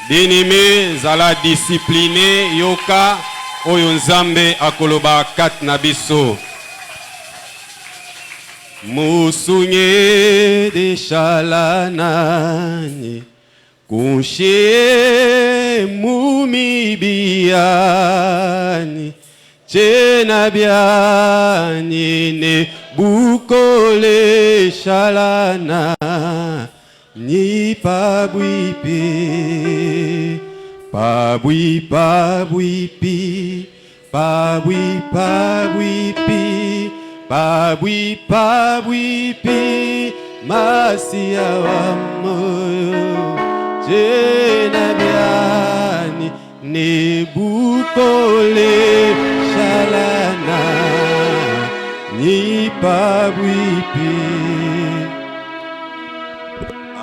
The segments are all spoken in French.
Bien-aimé, zala discipliné, yoka, oyo nzambe akoloba kat na biso. Musunye de shalanani, kunshe mumibiani, chenabiani ne bukole shalana. Ni pabwipi, pabwipi, pabwipi, pabwipi, masia wa moyo, jenabiani, nebukole shalana, ni pabwipi.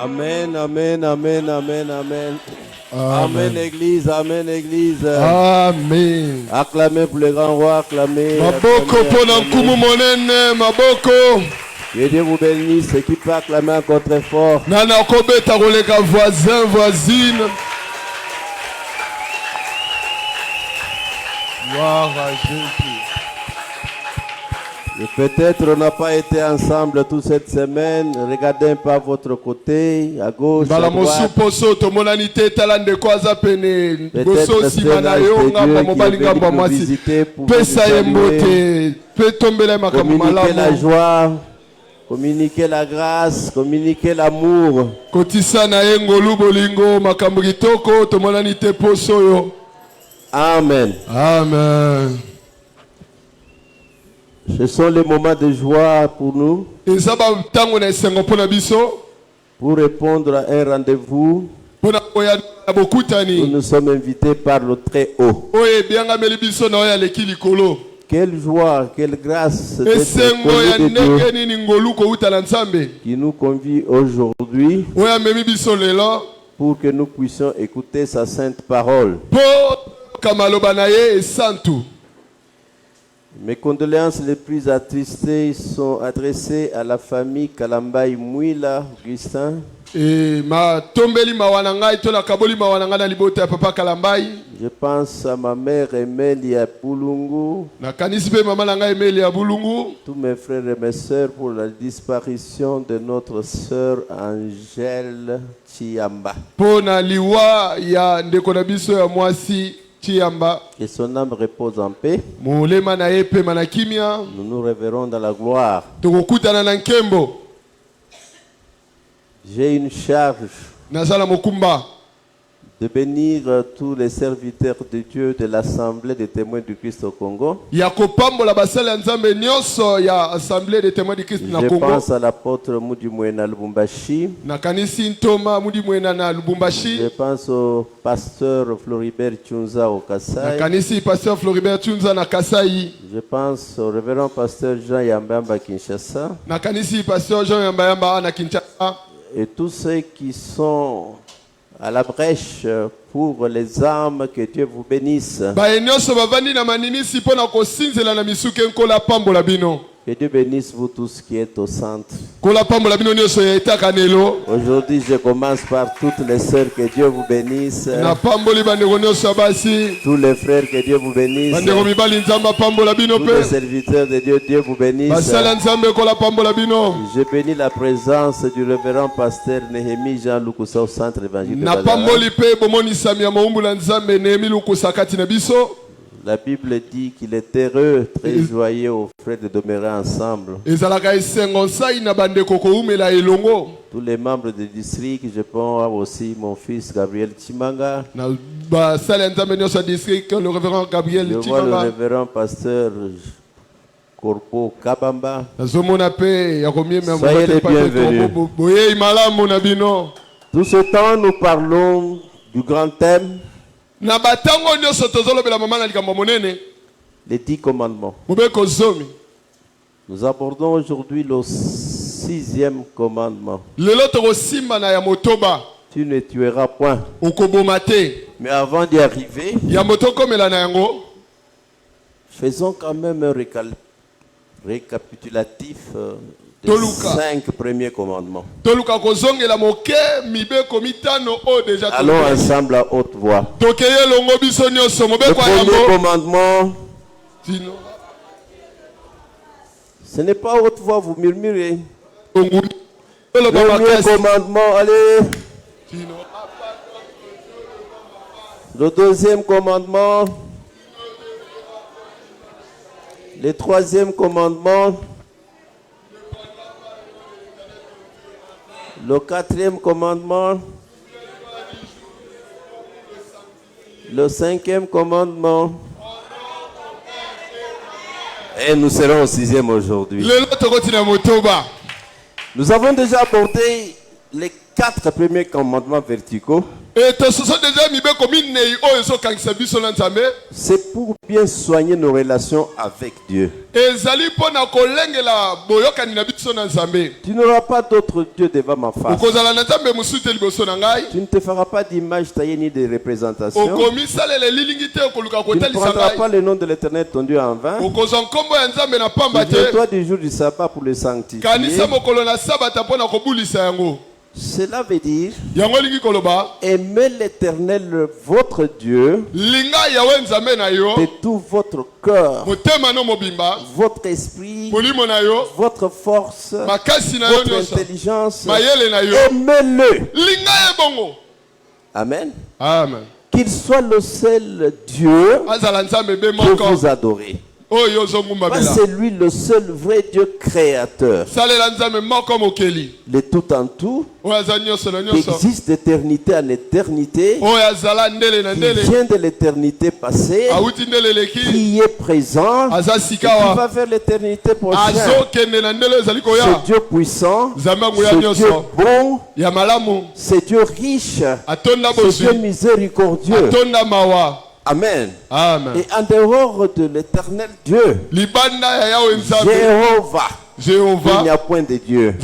Amen, amen, amen, amen, amen. Amen, Église, amen, Église. Amen. Acclamez pour le grand roi, acclamez. Maboko pona nkumu monene, maboko. Que Dieu vous bénisse, et qui peut acclamer encore très fort. Nana kobeta koleka voisin, voisine. Gloire à Jésus. Et peut-être on n'a pas été ensemble toute cette semaine. Regardez un peu à votre côté, à gauche, à droite. Peut-être c'est l'ange de Dieu qui est venu nous visiter pour vous saluer. Communiquer la joie, communiquer la grâce, communiquer l'amour. Amen. Amen. Ce sont les moments de joie pour nous. Pour répondre à un rendez-vous, nous sommes invités par le Très-Haut. Quelle joie, quelle grâce de Dieu qui nous convie aujourd'hui pour que nous puissions écouter sa sainte parole. Mes condoléances les plus attristées sont adressées à la famille Kalambai Mouila Augustin. Je pense à ma mère Emelia Boulungu. Tous mes frères et mes sœurs pour la disparition de notre sœur Angèle Chiamba. Que son âme repose en paix. Nous nous révérons dans la gloire. J'ai une charge de bénir tous les serviteurs de Dieu de l'Assemblée des témoins du Christ au Congo. Je pense à l'apôtre Moudi Mwena Lubumbashi. Je pense au pasteur Floribert Tchunza au Kasai. Je pense au révérend pasteur Jean Yambamba Kinshasa. Et tous ceux qui sont à la brèche pour les âmes, que Dieu vous bénisse. Que Dieu bénisse vous tous qui êtes au centre. Aujourd'hui, je commence par toutes les sœurs, que Dieu vous bénisse. Tous les frères, que Dieu vous bénisse. Tous les serviteurs de Dieu, Dieu vous bénisse. Je bénis la présence du révérend pasteur Néhémie Jean Lukusa au centre évangélique. La Bible dit qu'il est heureux, très joyeux aux frères de demeurer ensemble. Tous les membres du district, je pense aussi mon fils Gabriel Chimanga. Je vois le révérend pasteur Corpo Kabamba. Soyez les bienvenus. Tout ce temps, nous parlons du grand thème. Les 10 commandements. Nous abordons aujourd'hui le 6e commandement. Tu ne tueras point. Mais avant d'y arriver, faisons quand même un récapitulatif Les 5 premiers commandements. Allons ensemble à haute voix. Le premier commandement. Ce n'est pas à haute voix, vous murmurez. Le premier commandement, allez. Le deuxième commandement. Le troisième commandement. Le quatrième commandement. Le cinquième commandement. Et nous serons au 6e aujourd'hui. Nous avons déjà abordé les 4 premiers commandements verticaux. C'est pour bien soigner nos relations avec Dieu. Tu n'auras pas d'autre Dieu devant ma face. Tu ne te feras pas d'image taillée ni de représentation. Tu ne prendras pas le nom de l'Éternel ton Dieu en vain. Souviens-toi du jour du sabbat pour le sanctifier. Cela veut dire aimer l'Éternel votre Dieu de tout votre cœur, votre esprit, votre force, votre intelligence. Aimez-le. Amen. Amen. Qu'il soit le seul Dieu que vous adorez. C'est lui le seul vrai Dieu créateur. Le tout en tout, qui existe d'éternité en éternité, qui vient de l'éternité passée, qui est présent, qui va vers l'éternité prochaine. C'est Dieu puissant, c'est Dieu bon, c'est Dieu riche, c'est Dieu miséricordieux. Amen. Amen. Et en dehors de l'éternel Dieu, Jéhovah, il n'y a point de Dieu.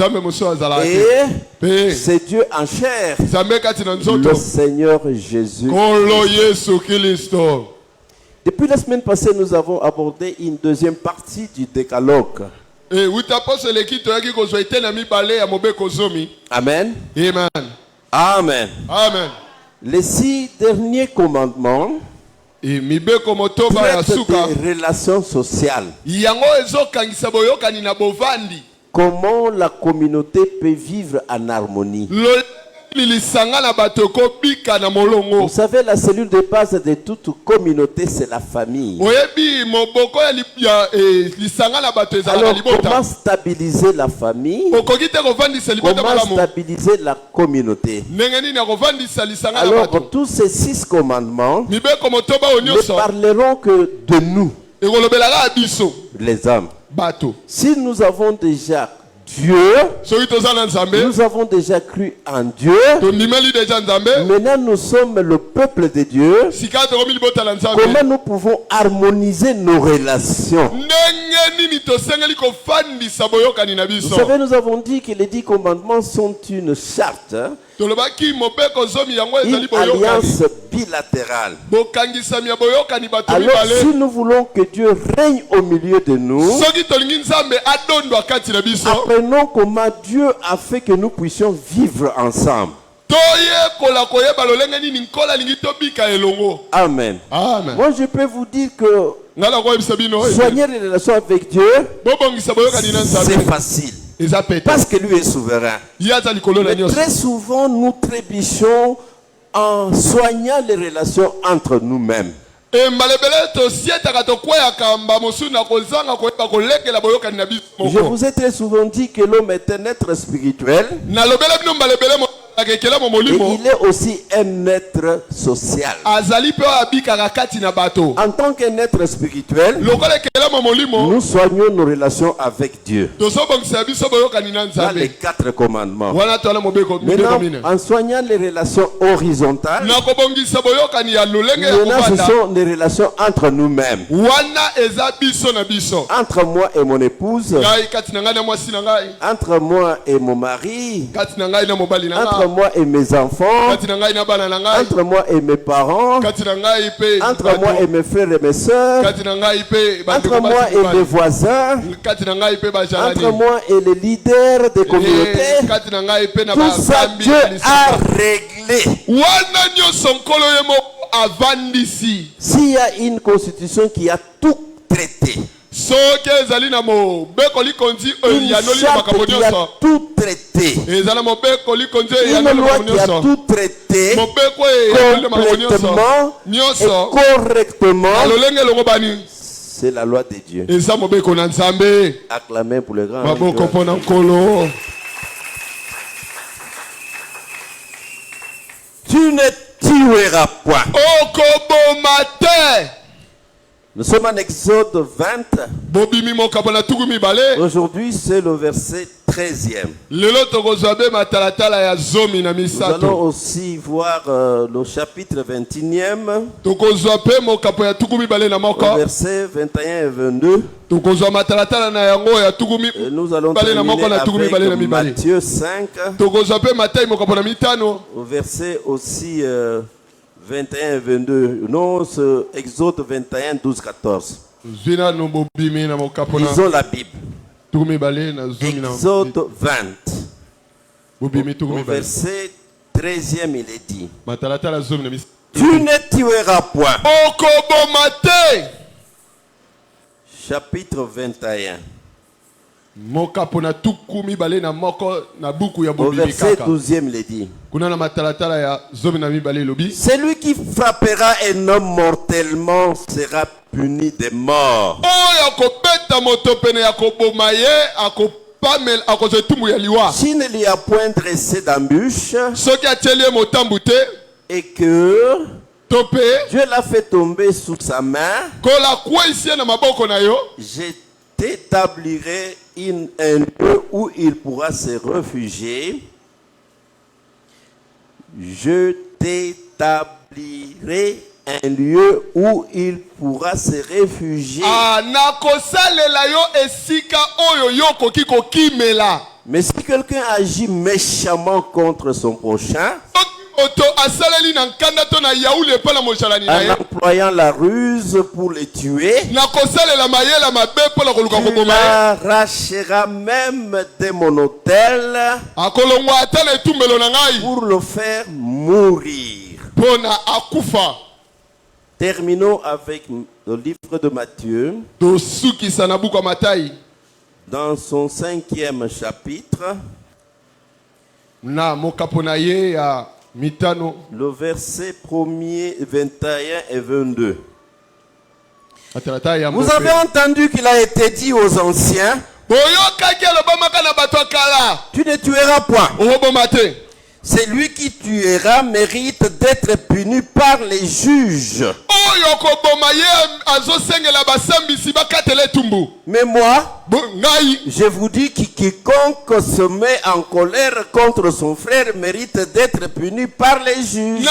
Et c'est Dieu en chair, le Seigneur Jésus. Depuis la semaine passée, nous avons abordé une deuxième partie du décalogue. Amen. Amen. Amen. Les 6 derniers commandements traitent des relations sociales. Comment la communauté peut vivre en harmonie. Vous savez, la cellule de base de toute communauté, c'est la famille. Alors, comment stabiliser la famille? Comment stabiliser la communauté? Alors, tous ces 6 commandements ne parleront que de nous, les hommes. Si nous avons déjà Dieu, nous avons déjà cru en Dieu. Maintenant nous sommes le peuple de Dieu. Comment nous pouvons harmoniser nos relations? Vous savez, nous avons dit que les 10 commandements sont une charte, une alliance bilatérale. Alors si nous voulons que Dieu règne au milieu de nous, apprenons comment Dieu a fait que nous puissions vivre ensemble. Amen. Amen. Moi je peux vous dire que soigner les relations avec Dieu, c'est facile. Parce que lui est souverain. Mais très souvent, nous trébuchons en soignant les relations entre nous-mêmes. Je vous ai très souvent dit que l'homme est un être spirituel. Et il est aussi un être social. En tant qu'un être spirituel, nous soignons nos relations avec Dieu. Dans les 4 commandements. Maintenant, en soignant les relations horizontales, maintenant ce sont les relations entre nous-mêmes. Entre moi et mon épouse, entre moi et mon mari, entre moi et mes enfants, entre moi et mes parents, entre moi et mes frères et mes sœurs, entre moi et mes voisins, entre moi et les leaders des communautés. Tout ça, Dieu a réglé. S'il y a une constitution qui a tout traité, une charte qui a tout traité, une loi qui a tout traité complètement et correctement, c'est la loi de Dieu. Acclamez pour le grand. Tu ne tueras point. Nous sommes en Exode 20. Aujourd'hui, c'est le verset 13e. Nous allons aussi voir le chapitre 21e. Versets 21 et 22. Et nous allons terminer avec Matthieu 5. Au verset aussi 21 et 22. Non, c'est Exode 21, 12, 14. Lisons la Bible. Exode 20. Au verset 13e, il est dit: tu ne tueras point. Chapitre 21. Au verset 12e, il est dit: celui qui frappera un homme mortellement sera puni de mort. S'il ne lui a point dressé d'embûche et que Dieu l'a fait tomber sous sa main, je t'établirai un lieu où il pourra se réfugier. Je t'établirai un lieu où il pourra se réfugier. Mais si quelqu'un agit méchamment contre son prochain, en employant la ruse pour le tuer, tu l'arracheras même de mon autel pour le faire mourir. Terminons avec le livre de Matthieu, dans son 5e chapitre, le verset 1er, 21 et 22. Vous avez entendu qu'il a été dit aux anciens: tu ne tueras point. Celui qui tuera mérite d'être puni par les juges. Mais moi, je vous dis que quiconque se met en colère contre son frère mérite d'être puni par les juges.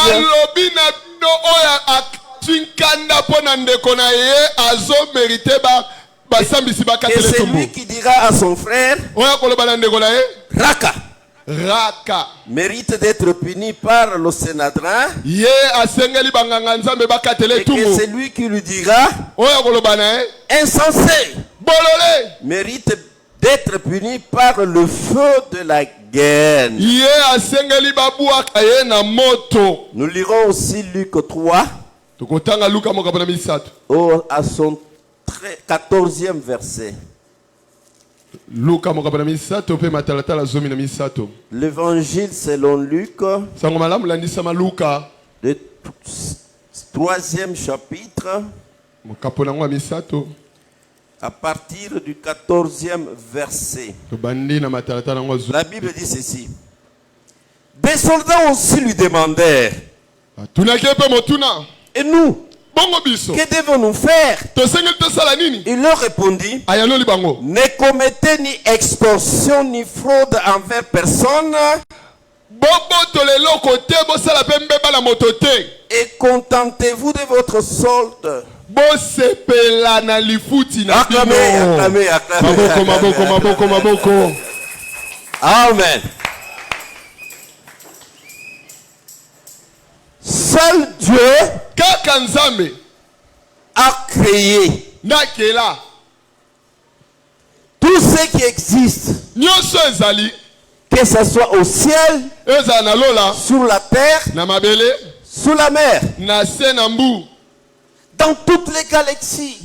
Et celui qui dira à son frère Raka, mérite d'être puni par le Sénadrin. Et que celui qui lui dira insensé mérite d'être puni par le feu de la guerre. Nous lirons aussi Luc 3 à son 14e verset. L'évangile selon Luc, le 3e chapitre, à partir du 14e verset. La Bible dit ceci: des soldats aussi lui demandèrent: et nous, que devons-nous faire? Il leur répondit: ne commettez ni extorsion ni fraude envers personne, et contentez-vous de votre solde. Acclamez, acclamez, acclamez. Amen. Seul Dieu a créé tout ce qui existe, que ce soit au ciel, sur la terre, sous la mer, dans toutes les galaxies.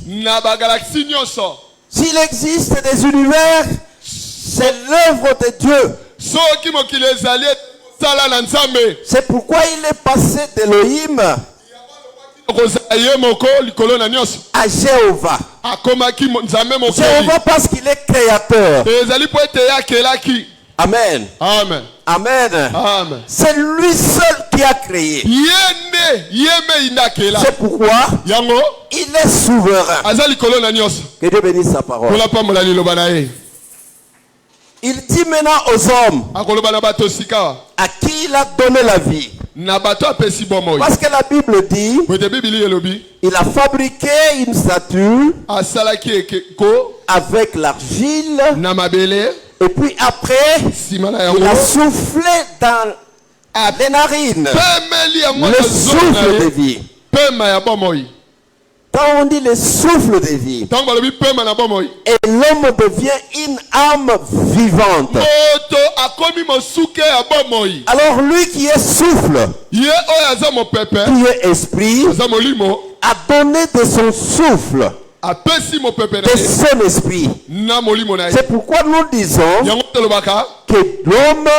S'il existe des univers, c'est l'œuvre de Dieu. C'est pourquoi il est passé d'Elohim à Jéhovah. Jéhovah parce qu'il est créateur. Amen. Amen. Amen. Amen. C'est lui seul qui a créé. C'est pourquoi il est souverain. Que Dieu bénisse sa parole. Il dit maintenant aux hommes à qui il a donné la vie. Parce que la Bible dit il a fabriqué une statue avec l'argile. Et puis après, il a soufflé dans les narines le souffle de vie. Quand on dit le souffle de vie, et l'homme devient une âme vivante. Alors lui qui est souffle, qui est esprit, a donné de son souffle, de son esprit. C'est pourquoi nous disons que l'homme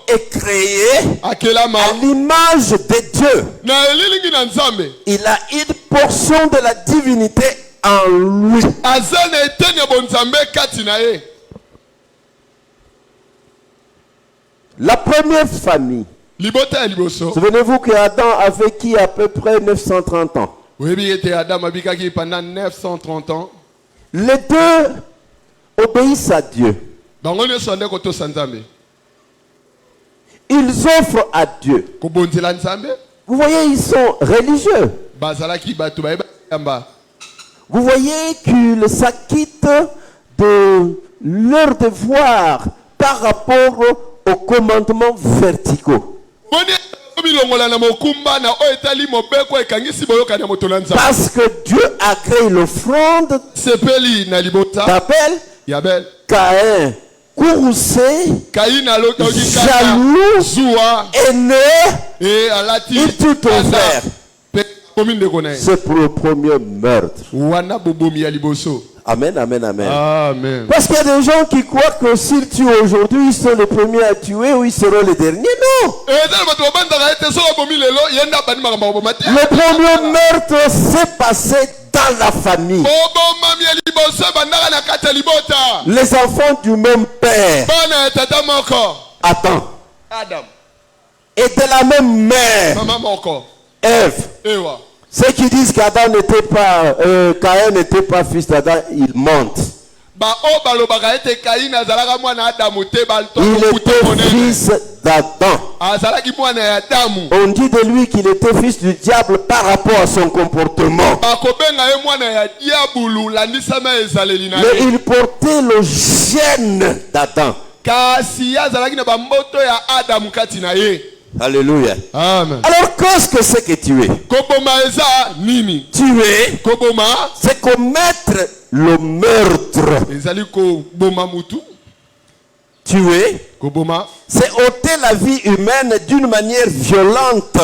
est créé à l'image de Dieu. Il a une portion de la divinité en lui. La première famille. Souvenez-vous qu'Adam a vécu à peu près 930 ans. Les deux obéissent à Dieu. Ils offrent à Dieu. Vous voyez, ils sont religieux. Vous voyez qu'ils s'acquittent de leur devoir par rapport aux commandements verticaux. Parce que Dieu a créé l'offrande d'Abel, Caïn, courroucé, jaloux, haineux, il tout offert. C'est pour le premier meurtre. Amen, amen, amen. Amen. Parce qu'il y a des gens qui croient que s'ils tuent aujourd'hui, ils sont les premiers à tuer ou ils seront les derniers. Non. Le premier meurtre s'est passé dans la famille. Les enfants du même père. Attends. Et de la même mère. Ève. Ceux qui disent qu'Adam n'était pas, Caïn n'était pas fils d'Adam, ils mentent. Il était fils d'Adam. On dit de lui qu'il était fils du diable par rapport à son comportement. Mais il portait le gène d'Adam. Alléluia. Amen. Alors qu'est-ce que c'est que tuer? Tuer, c'est commettre le meurtre. Tuer, c'est ôter la vie humaine d'une manière violente.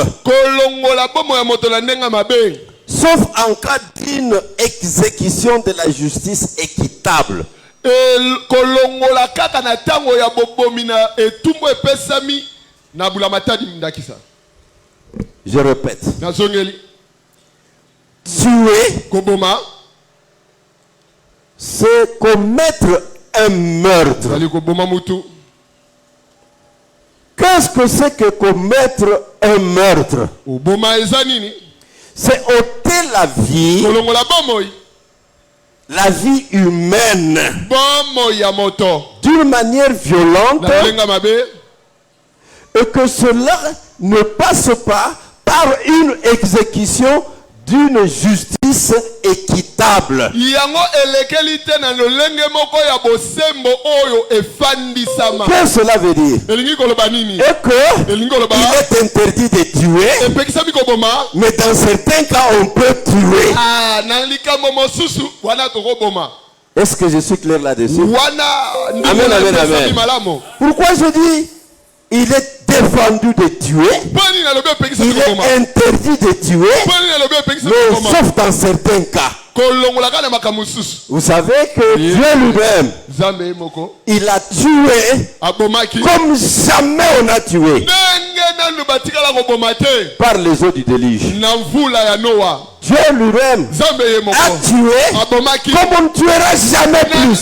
Sauf en cas d'une exécution de la justice équitable. Je répète. Tuer, c'est commettre un meurtre. Qu'est-ce que c'est que commettre un meurtre? C'est ôter la vie humaine d'une manière violente et que cela ne passe pas par une exécution d'une justice équitable. Qu'est-ce que cela veut dire? Et que il est interdit de tuer, mais dans certains cas on peut tuer. Est-ce que je suis clair là-dessus? Amen, amen, amen. Pourquoi je dis il est défendu de tuer, il est interdit de tuer, mais sauf dans certains cas. Vous savez que Dieu lui-même, il a tué comme jamais on a tué par les eaux du déluge. Dieu lui-même a tué comme on ne tuera jamais plus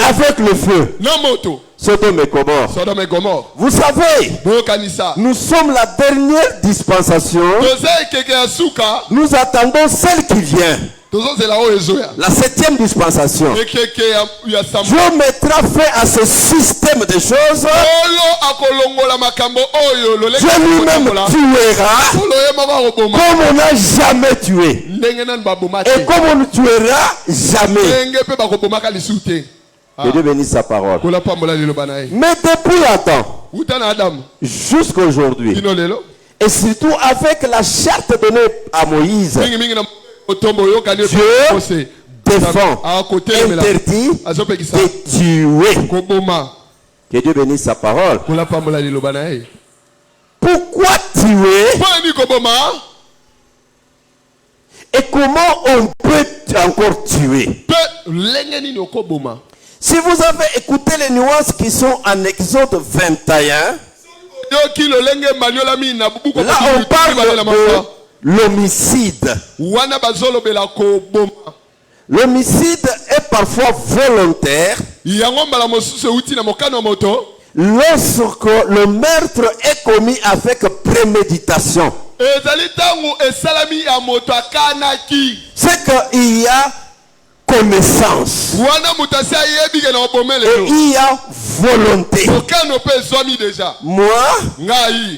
avec le feu. Sodome et Gomorrhe. Vous savez, nous sommes la dernière dispensation. Nous attendons celle qui vient. La 7e dispensation. Dieu mettra fin à ce système de choses. Dieu lui-même tuera comme on n'a jamais tué. Et comme on ne tuera jamais. Que Dieu bénisse sa parole. Mais depuis longtemps, jusqu'à aujourd'hui, et surtout avec la charte donnée à Moïse, Dieu défend, interdit de tuer. Que Dieu bénisse sa parole. Pourquoi tuer? Et comment on peut encore tuer? Si vous avez écouté les nuances qui sont en Exode 21, là on parle de l'homicide. L'homicide est parfois volontaire lorsque le meurtre est commis avec préméditation. C'est qu'il y a connaissance et il y a volonté. Moi,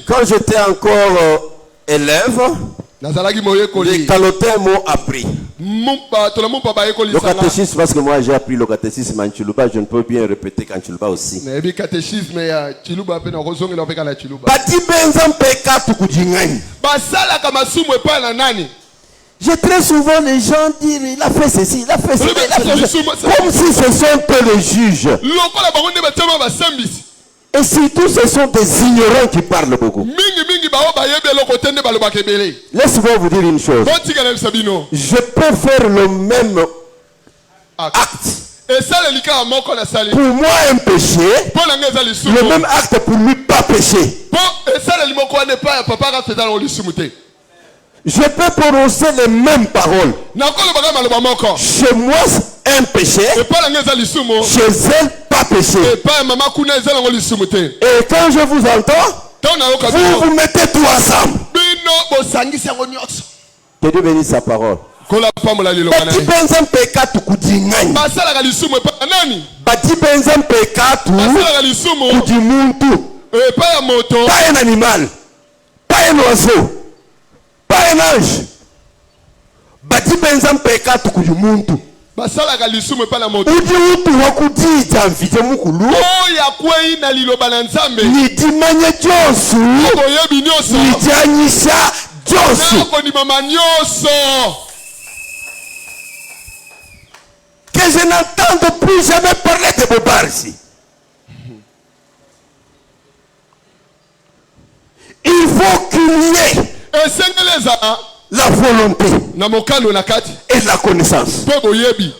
quand j'étais encore élève, les Calotins m'ont appris le catéchisme, parce que moi j'ai appris le catéchisme en Chiluba. Je ne peux bien répéter qu'en Chiluba aussi. J'ai très souvent les gens dire il a fait ceci, il a fait ceci, il a fait ceci, comme si ce sont eux les juges. Et surtout ce sont des ignorants qui parlent beaucoup. Laisse-moi vous dire une chose. Je peux faire le même acte. Pour moi un péché, le même acte pour lui pas péché. Je peux prononcer les mêmes paroles. Chez moi, un péché. Chez elle, pas péché. Et quand je vous entends, vous vous mettez tout ensemble. Que Dieu bénisse sa parole. Bati benza mpeka tukudingani. Bati benza mpeka tukudimuntu. Pas un animal. Pas un oiseau. Pas un ange. Bati benza mpeka tukudimuntu. Udi utu wakudija mfite mukulu. Nidimanye Josu. Nidjanyisha Josu. Que je n'entende plus jamais parler de Bobar ici. Il faut qu'il y ait la volonté et la connaissance.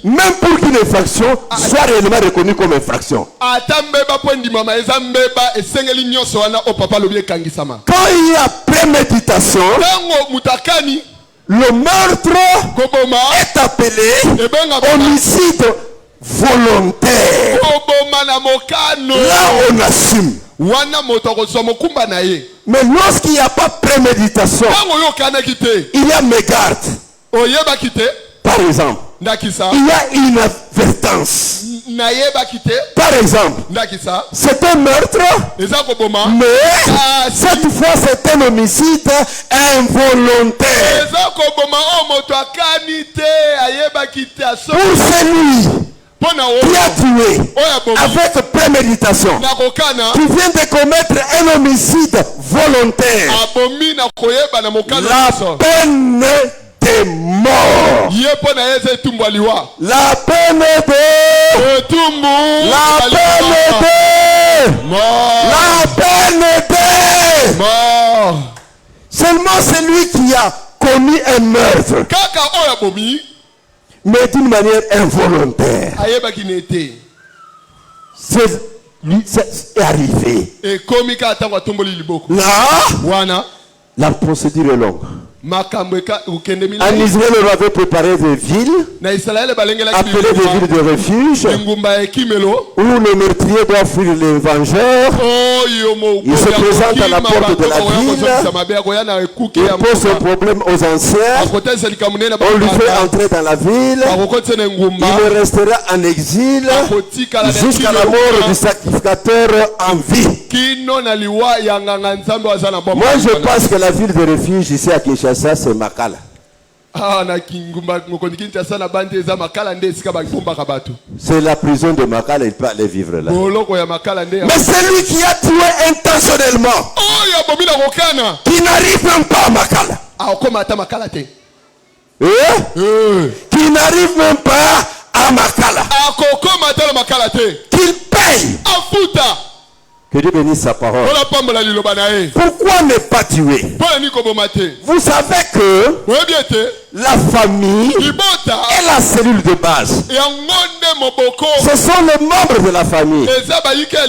Même pour qu'une infraction soit réellement reconnue comme infraction. Quand il y a préméditation, le meurtre est appelé homicide volontaire. Là on assume. Mais lorsqu'il n'y a pas préméditation, il y a mégarde. Par exemple, il y a inadvertance. Par exemple, c'est un meurtre, mais cette fois c'est un homicide involontaire. Pour celui qui a tué avec préméditation, qui vient de commettre un homicide volontaire, la peine de mort. La peine de mort. Seulement celui qui a commis un meurtre, mais d'une manière involontaire, c'est arrivé. Là, la procédure est longue. En Israël, on avait préparé des villes, appelées des villes de refuge, où le meurtrier doit fuir les vengeurs. Il se présente à la porte de la ville, il pose un problème aux anciens, on lui fait entrer dans la ville, il restera en exil jusqu'à la mort du sacrificateur en vie. Moi je pense que la ville de refuge ici à Kinshasa, c'est Makala. C'est la prison de Makala, il peut aller vivre là. Mais celui qui a tué intentionnellement, qui n'arrive même pas à Makala, qui n'arrive même pas à Makala, qu'il paye. Que Dieu bénisse sa parole. Pourquoi ne pas tuer? Vous savez que la famille est la cellule de base. Ce sont les membres de la famille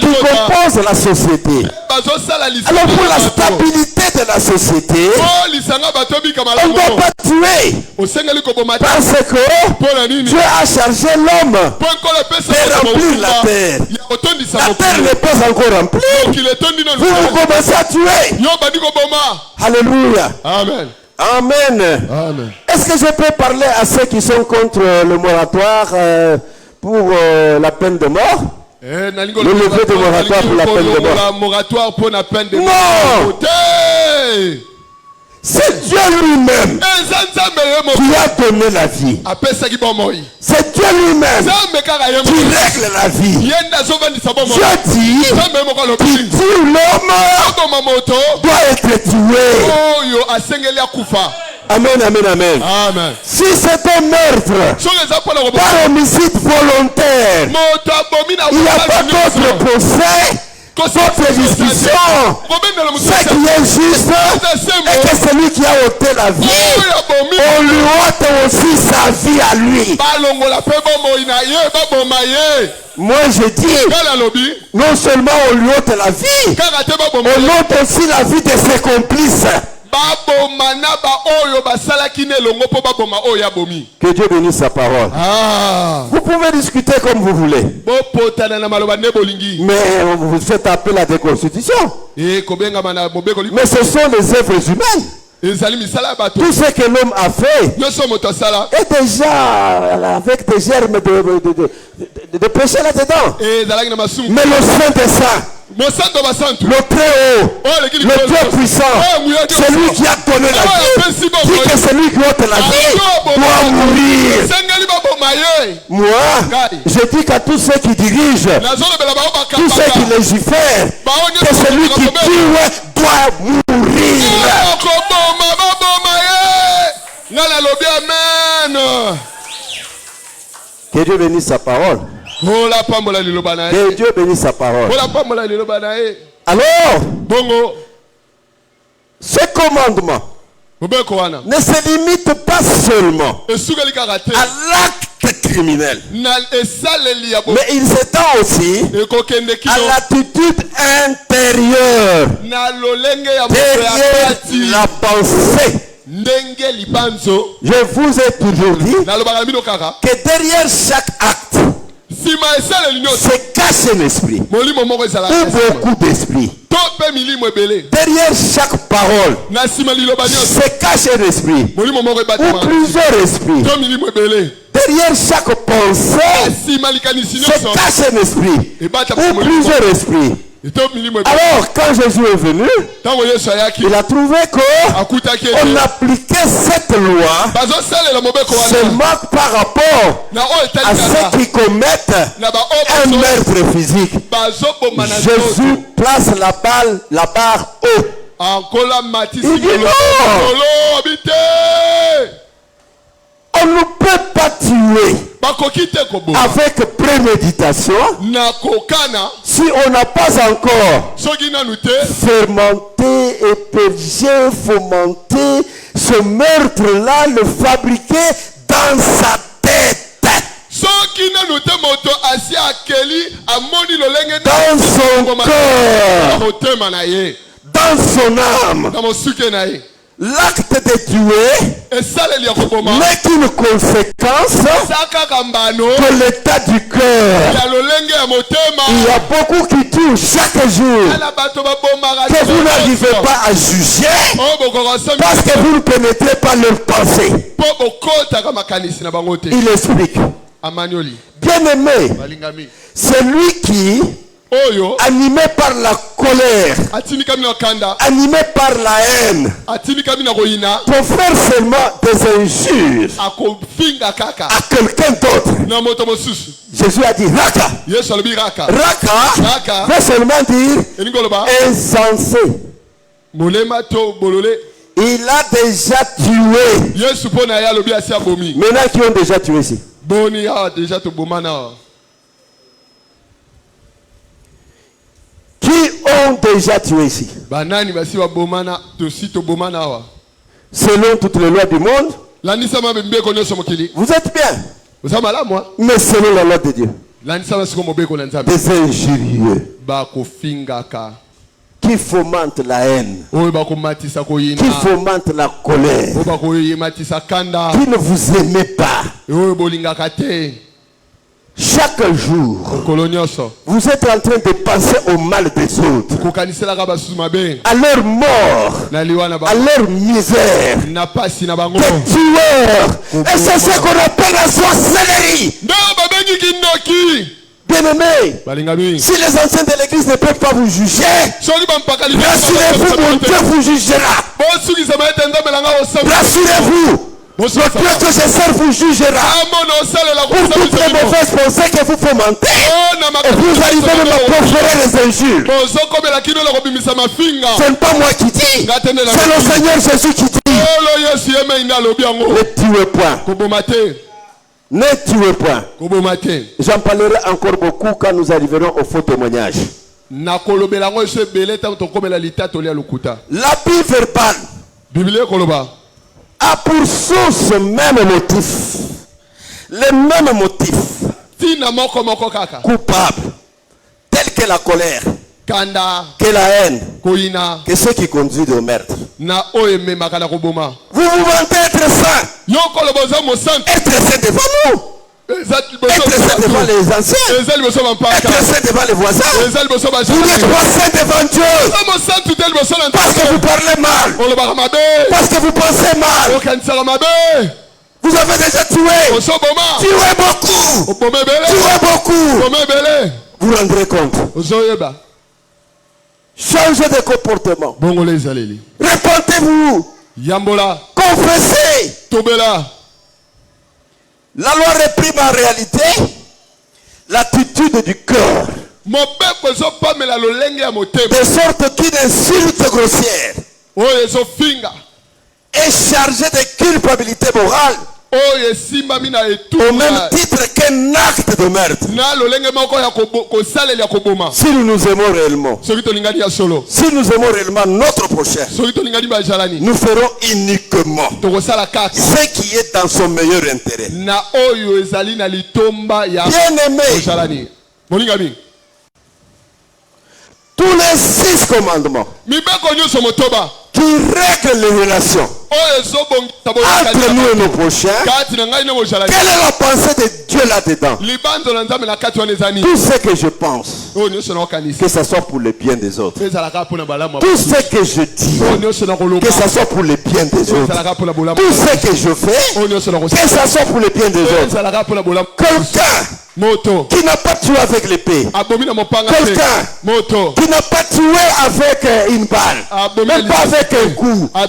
qui composent la société. Alors pour la stabilité de la société, on ne doit pas tuer. Parce que Dieu a chargé l'homme de remplir la terre. La terre n'est pas encore remplie. Vous commencez à tuer. Alléluia. Amen. Amen. Amen. Est-ce que je peux parler à ceux qui sont contre le moratoire pour la peine de mort? Le lever de moratoire pour la peine de mort. Non! C'est Dieu lui-même qui a donné la vie. C'est Dieu lui-même qui règle la vie. Dieu dit qui tue l'homme doit être tué. Amen, amen, amen. Amen. Si c'est un meurtre par homicide volontaire, il n'y a pas d'autre procès. Votre discussion, ce qui est juste est que celui qui a ôté la vie, on lui ôte aussi sa vie à lui. Moi je dis, non seulement on lui ôte la vie, on ôte aussi la vie de ses complices. Que Dieu bénisse sa parole. Vous pouvez discuter comme vous voulez, mais vous faites appel à des constitutions. Mais ce sont les œuvres humaines. Tout ce que l'homme a fait est déjà avec des germes de péché là-dedans. Mais le Saint des Saints, le très haut, le Dieu puissant, celui qui a donné la vie, dit que celui qui ôte la vie doit mourir. Moi, je dis qu'à tous ceux qui dirigent, tous ceux qui légifèrent, que celui qui tue doit mourir. Que Dieu bénisse sa parole. Que Dieu bénisse sa parole. Alors, ce commandement ne se limite pas seulement à l'acte criminel, mais il s'étend aussi à l'attitude intérieure derrière la pensée. Je vous ai toujours dit que derrière chaque acte, se cache un esprit ou beaucoup d'esprits. Derrière chaque parole se cache un esprit ou plusieurs esprits. Derrière chaque pensée se cache un esprit ou plusieurs esprits. Alors quand Jésus est venu, il a trouvé qu'on appliquait cette loi seulement par rapport à ceux qui commettent un meurtre physique. Jésus place la barre haut. Il dit non, on ne peut pas tuer avec préméditation si on n'a pas encore fermenté, épergé, fomenté ce meurtre-là, le fabriquer dans sa tête. Dans son cœur, dans son âme. L'acte de tuer n'est qu'une conséquence de l'état du cœur. Il y a beaucoup qui tuent chaque jour que vous n'arrivez pas à juger parce que vous ne pénétrez pas leurs pensées. Il explique. Bien aimé, c'est lui qui, animé par la colère, animé par la haine, pour faire seulement des injures à quelqu'un d'autre. Jésus a dit Raka. Raka veut seulement dire insensé. Il a déjà tué. Maintenant qui ont déjà tué ici? Qui ont déjà tué ici? Selon toutes les lois du monde, vous êtes bien. Mais selon la loi de Dieu, des injurieux qui fomentent la haine, qui fomentent la colère, qui ne vous aimez pas. Chaque jour, vous êtes en train de penser au mal des autres, à leur mort, à leur misère, des tueurs. Et c'est ce qu'on appelle la sorcellerie. Bien-aimés, si les anciens de l'église ne peuvent pas vous juger, rassurez-vous, mon Dieu vous jugera. Rassurez-vous, le Dieu que je sers vous jugera pour toutes les mauvaises pensées que vous fomentez. Et vous arrivez même à proférer les injures. Ce n'est pas moi qui dis, c'est le Seigneur Jésus qui dit. Ne tuez point. Ne tuez point. J'en parlerai encore beaucoup quand nous arriverons au faux témoignage. L'abus verbal a pour source même motif. Les mêmes motifs coupables, tels que la colère, que la haine, que ce qui conduit au meurtre. Vous vous vantez être saint. Être saint devant nous. Être saint devant les anciens. Être saint devant les voisins. Vous n'êtes pas saint devant Dieu. Parce que vous parlez mal. Parce que vous pensez mal. Vous avez déjà tué. Tuez beaucoup. Tuez beaucoup. Vous vous rendrez compte. Changez de comportement. Répentez-vous. Confessez. La loi réprime en réalité l'attitude du cœur. De sorte qu'une insulte grossière est chargée de culpabilité morale au même titre qu'un acte de meurtre. Si nous nous aimons réellement, si nous aimons réellement notre prochain, nous ferons uniquement ce qui est dans son meilleur intérêt. Bien-aimé, tous les 6 commandements qui qui règle les relations entre nous et nos prochains. Quelle est la pensée de Dieu là-dedans? Tout ce que je pense, que ce soit pour le bien des autres. Tout ce que je dis, que ce soit pour le bien des autres. Tout ce que je fais, que ce soit pour le bien des autres. Quelqu'un qui n'a pas tué avec l'épée, quelqu'un qui n'a pas tué avec une balle, même pas avec un coup, mais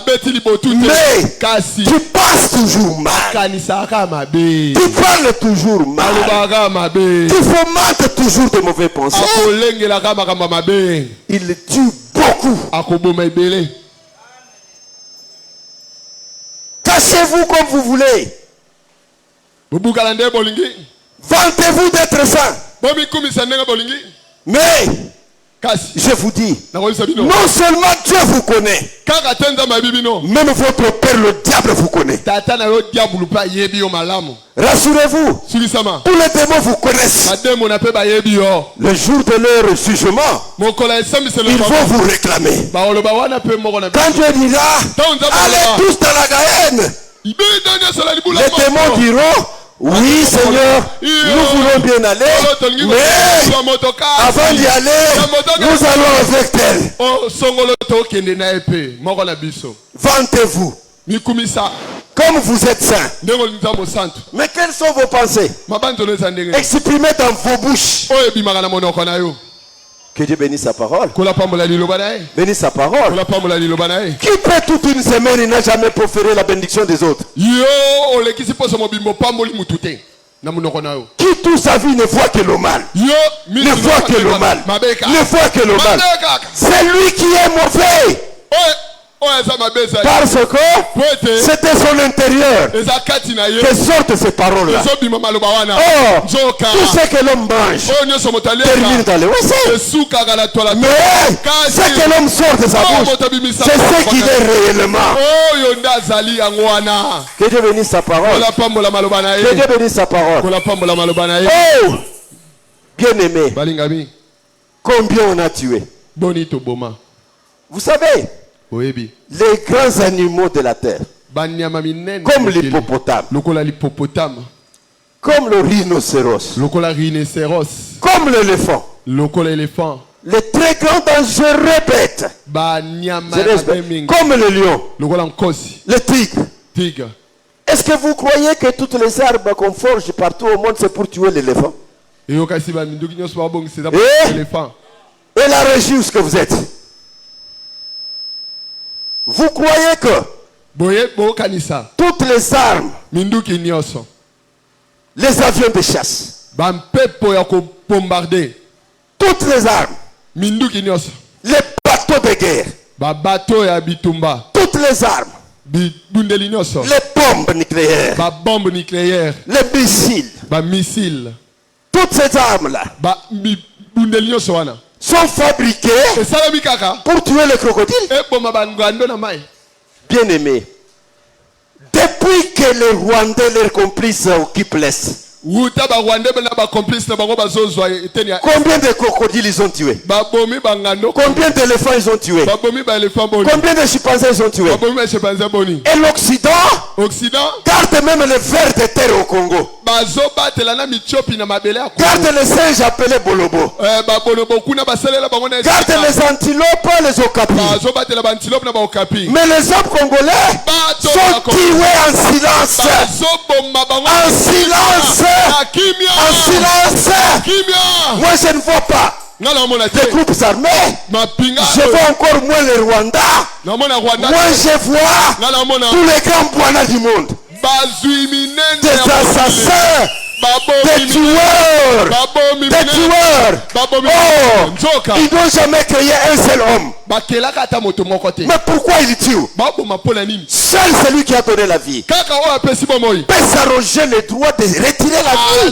tu passes toujours mal, tu parles toujours mal, tu fomentes toujours de mauvais pensées. Il tue beaucoup. Cachez-vous comme vous voulez. Vantez-vous d'être saint. Mais je vous dis, non seulement Dieu vous connaît, même votre père le diable vous connaît. Rassurez-vous, tous les démons vous connaissent. Le jour de leur jugement, ils vont vous réclamer. Quand Dieu dira, allez tous dans la Gaëne, les démons diront, oui Seigneur, nous voulons bien aller, mais avant d'y aller, nous allons avec tel. Vantez-vous comme vous êtes saints. Mais quelles sont vos pensées? Exprimez dans vos bouches. Que Dieu bénisse sa parole. Bénisse sa parole. Qui peut toute une semaine, il n'a jamais proféré la bénédiction des autres? Qui toute sa vie ne voit que le mal. Ne voit que le mal. Ne voit que le mal. C'est lui qui est mauvais. Parce que c'était son intérieur que sortent ces paroles-là. Oh, tout ce que l'homme mange termine dans le WC. Mais ce que l'homme sort de sa bouche, c'est ce qu'il est réellement. Que Dieu bénisse sa parole. Que Dieu bénisse sa parole. Oh, bien-aimé, combien on a tué? Vous savez, les grands animaux de la terre, comme l'hippopotame, comme le rhinocéros, comme l'éléphant, les très grands dangereux bêtes, comme le lion, le tigre. Est-ce que vous croyez que toutes les armes qu'on forge partout au monde, c'est pour tuer l'éléphant? Et la région où vous êtes? Vous croyez que toutes les armes, les avions de chasse, toutes les armes, les bateaux de guerre, toutes les armes, les bombes nucléaires, les missiles, toutes ces armes-là sont fabriqués pour tuer les crocodiles. Bien aimé, depuis que les Rwandais, leurs complices, occupent l'Est, combien de crocodiles ils ont tué? Combien d'éléphants ils ont tué? Combien de chimpanzés ils ont tué? Et l'Occident garde même les vers de terre au Congo. Garde les singes appelés Bolobo. Garde les antilopes, les okapis. Mais les hommes congolais sont tués en silence. En silence. En silence. Moi je ne vois pas des groupes armés. Je vois encore moins les Rwandais. Moi je vois tous les grands Bwana du monde. Des assassins, des tueurs. Oh, ils n'ont jamais créé un seul homme. Mais pourquoi ils tuent? Seul celui qui a donné la vie peut s'arroger le droit de retirer la vie.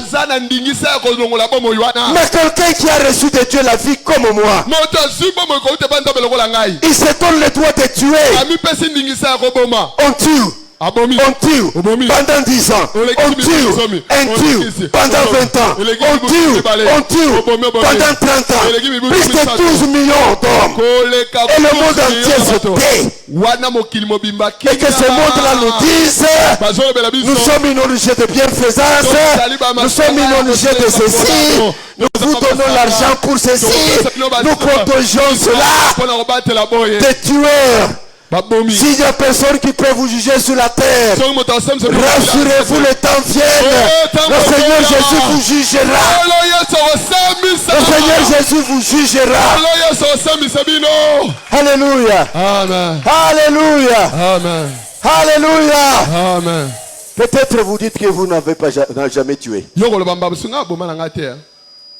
Mais quelqu'un qui a reçu de Dieu la vie comme moi, il se donne le droit de tuer. On tue. on tue pendant 10 ans, on tue pendant 20 ans, on tue pendant 30 ans, plus de 12 millions d'hommes. Et le monde entier se tait. Et que ce monde-là nous dise, nous sommes une ONG de bienfaisance, nous sommes une ONG de ceci, nous vous donnons l'argent pour ceci, nous protégeons cela, des tueurs. S'il y a personne qui peut vous juger sur la terre, rassurez-vous, le temps vient. Le Seigneur Jésus vous jugera. Le Seigneur Jésus vous jugera. Alléluia. Amen. Alléluia. Amen. Alléluia. Amen. Peut-être vous dites que vous n'avez jamais tué.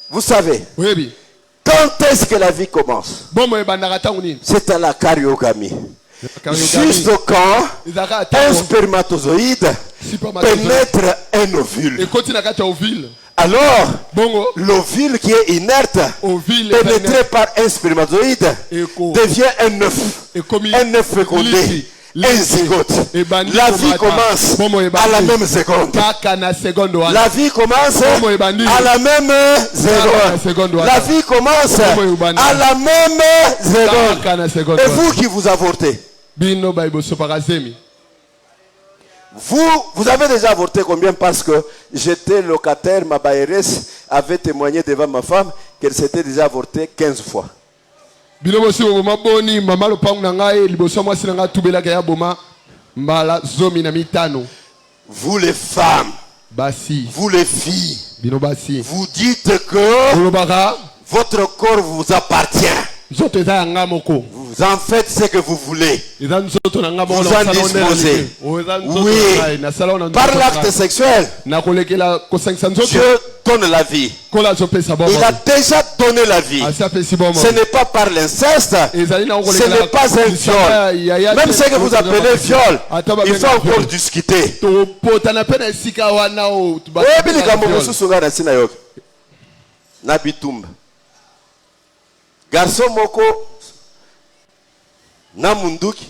Vous savez, quand est-ce que la vie commence? C'est à la cariogamie. Juste quand un spermatozoïde pénètre un ovule. Alors, l'ovule qui est inerte, pénétré par un spermatozoïde, devient un œuf. Un œuf fécondé. Un zygote. La vie commence à la même seconde. La vie commence à la même seconde. La vie commence à la même seconde. Et vous qui vous avortez, vous avez déjà avorté combien? Parce que j'étais locataire, ma baïresse avait témoigné devant ma femme qu'elle s'était déjà avortée 15 fois. Vous les femmes, vous les filles, vous dites que votre corps vous appartient. Vous en faites ce que vous voulez. Vous en disposez. Oui. Par l'acte sexuel, Dieu donne la vie. Il a déjà donné la vie. Ce n'est pas par l'inceste. Ce n'est pas un viol. Même ce que vous appelez viol, il faut encore discuter. Garçon moko na munduki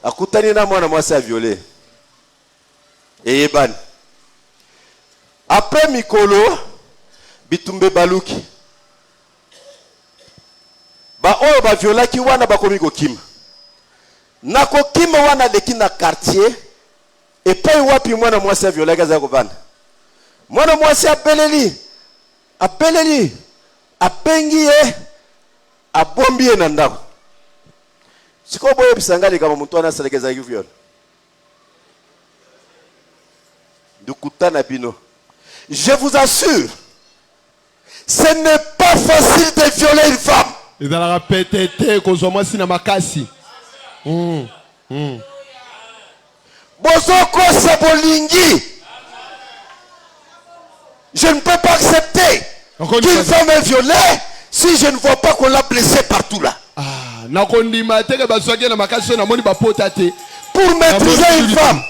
akutani na mwana mwasi a violé et ban après mikolo bitumbe baluki ba oyo ba violaki wana bakomi kokima na kokima wana leki na quartier et pas wapi mwana mwasi a violé kaza kovana mwana mwasi apeleli apengie abombie na ndako sikobo yebisangali kama muntu anaselekeza hivyo ndukutana bino. Je vous assure, ce n'est pas facile de violer une femme. Ezala petete kozoma sina makasi. Bozoko sabolingi. Je ne peux pas accepter qu'une femme est violée si je ne vois pas qu'on l'a blessé partout là. Pour maîtriser une femme,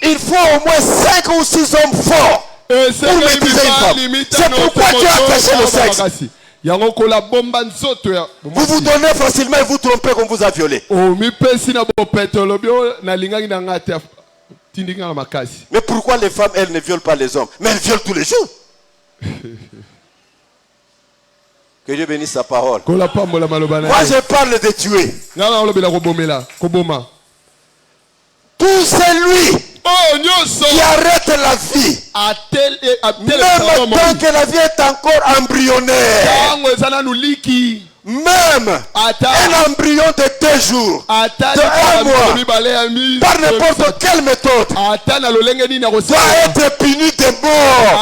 il faut au moins 5 ou 6 hommes forts pour maîtriser une femme. C'est pourquoi Dieu a caché le sexe. Vous vous donnez facilement et vous trompez qu'on vous a violé. Mais pourquoi les femmes, elles ne violent pas les hommes? Mais elles violent tous les jours. Que Dieu bénisse sa parole. Moi je parle de tuer. Tout celui qui arrête la vie, même tant que la vie est encore embryonnaire, même un embryon de 2 jours, de 1 mois, par n'importe quelle méthode, doit être puni de mort.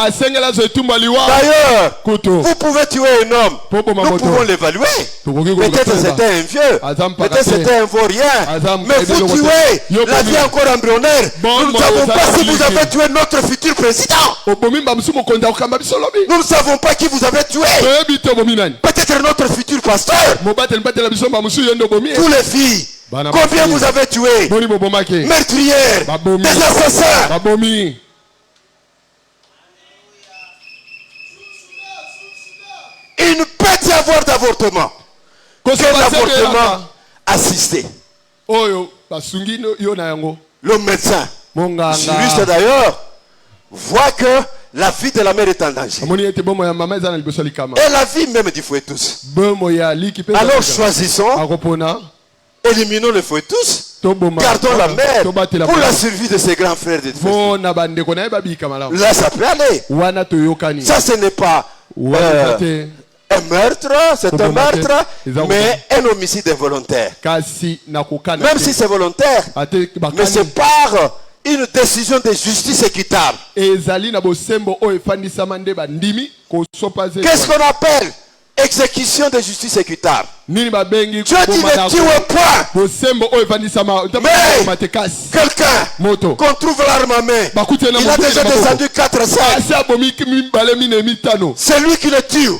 D'ailleurs, vous pouvez tuer un homme, nous pouvons l'évaluer. Peut-être c'était un vieux, peut-être c'était un vaurien, mais vous tuez la vie encore embryonnaire. Nous ne savons pas si vous avez tué notre futur président. Nous ne savons pas qui vous avez tué. Peut-être notre futur pasteur. Tous les filles, combien vous avez tué? Meurtrières, des assassins. Il ne peut y avoir d'avortement que l'avortement assisté. Le médecin juriste d'ailleurs, voit que la vie de la mère est en danger. Et la vie même du fouettus. Alors choisissons, éliminons le fouettus, gardons la mère pour la survie de ses grands frères. Là, ça peut aller. Ça, ce n'est pas un meurtre, c'est un meurtre, mais un homicide involontaire. Même si c'est volontaire, mais c'est par une décision de justice équitable. Qu'est-ce qu'on appelle exécution de justice équitable? Dieu dit ne tuez point. Mais quelqu'un qu'on trouve l'arme à main, il a déjà descendu 4 à 5. C'est lui qui le tue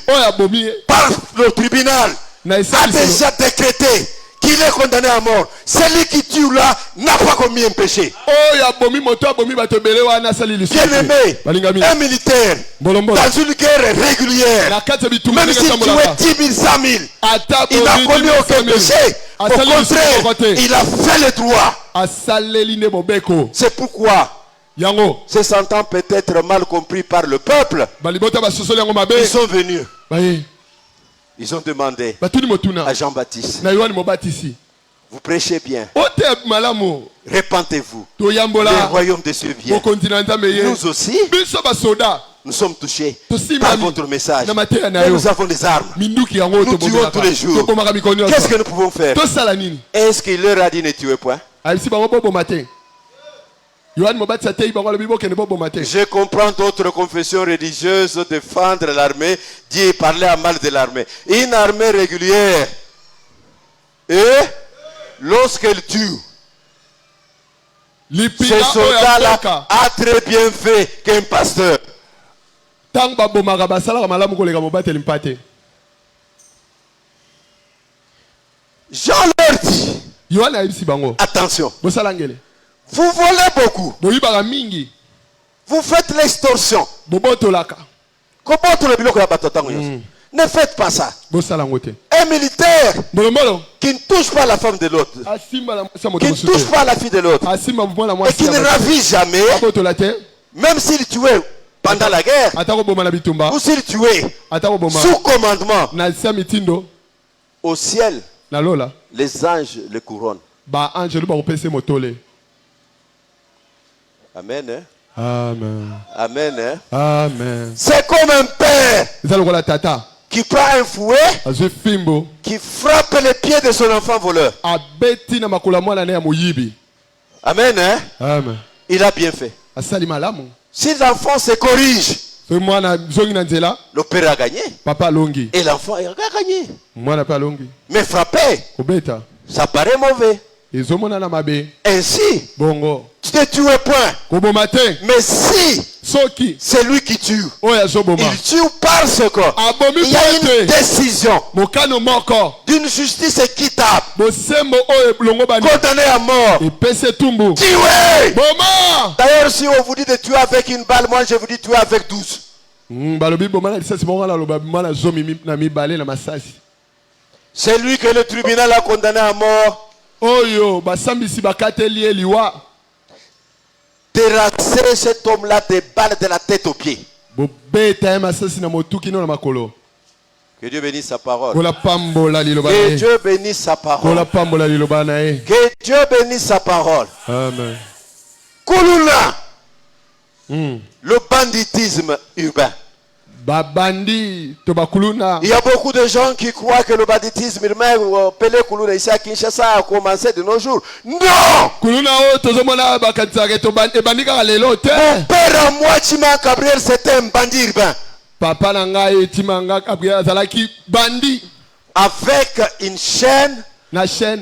par le tribunal a déjà décrété qu'il est condamné à mort. Celui qui tue là n'a pas commis un péché. Bien-aimé, un militaire dans une guerre régulière, même s'il tuait 10 000, 100 000, il n'a commis aucun péché. Au contraire, il a fait le droit. C'est pourquoi, se sentant peut-être mal compris par le peuple, ils sont venus. Ils ont demandé à Jean-Baptiste, vous prêchez bien, répentez-vous, le royaume de Dieu vient. Nous aussi, nous sommes touchés par votre message. Et nous avons des armes. Nous tuons tous les jours. Qu'est-ce que nous pouvons faire? Est-ce qu'il leur a dit ne tuez point? Je comprends d'autres confessions religieuses défendre l'armée, dire parler à mal de l'armée. Une armée régulière, et lorsqu'elle tue, ce soldat-là a très bien fait qu'un pasteur. Jean leur dit, attention. Vous volez beaucoup. Vous faites l'extorsion. Ne faites pas ça. Un militaire qui ne touche pas la femme de l'autre, qui ne touche pas la fille de l'autre, et qui ne ravit jamais, même s'il tuait pendant la guerre, ou s'il tuait sous commandement, au ciel, les anges le couronnent. Amen. Hein? Amen. Amen. Hein? Amen. C'est comme un père qui prend un fouet, qui frappe les pieds de son enfant voleur. Amen. Hein? Amen. Il a bien fait. Si l'enfant se corrige, le père a gagné. Et l'enfant a gagné. Mais frapper, ça paraît mauvais. Ainsi, tu ne tues point. Mais si c'est lui qui tue, il tue parce qu'il y a une décision d'une justice équitable, condamné à mort, tuer. D'ailleurs, si on vous dit de tuer avec une balle, moi je vous dis tuer avec 12. C'est lui que le tribunal a condamné à mort. Terrasser cet homme-là des balles de la tête aux pieds. Que Dieu bénisse sa parole. Que Dieu bénisse sa parole. Que Dieu bénisse sa parole. Amen. Kuluna. Le banditisme urbain. Il y a beaucoup de gens qui croient que le banditisme urbain, Pelé Kuluna ici à Kinshasa, a commencé de nos jours. Non! Mon père à moi, Tima Gabriel, c'était un bandit urbain. Avec une chaîne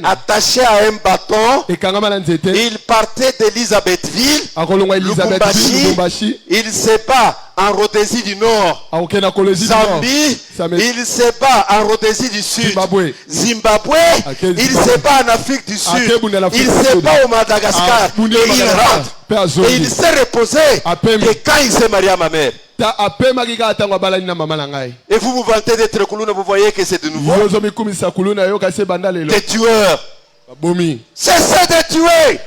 attaché à un bâton, il partait d'Elisabethville, Lubumbashi, il se bat en Rhodésie du Nord, Zambie, il se bat en Rhodésie du Sud, Zimbabwe, il se bat en Afrique du Sud, il se bat au Madagascar, et il rentre. Et il s'est reposé que quand il s'est marié à ma mère. Et vous vous vantez d'être Kuluna, vous voyez que c'est de nouveau. Des tueurs. Cessez de tuer.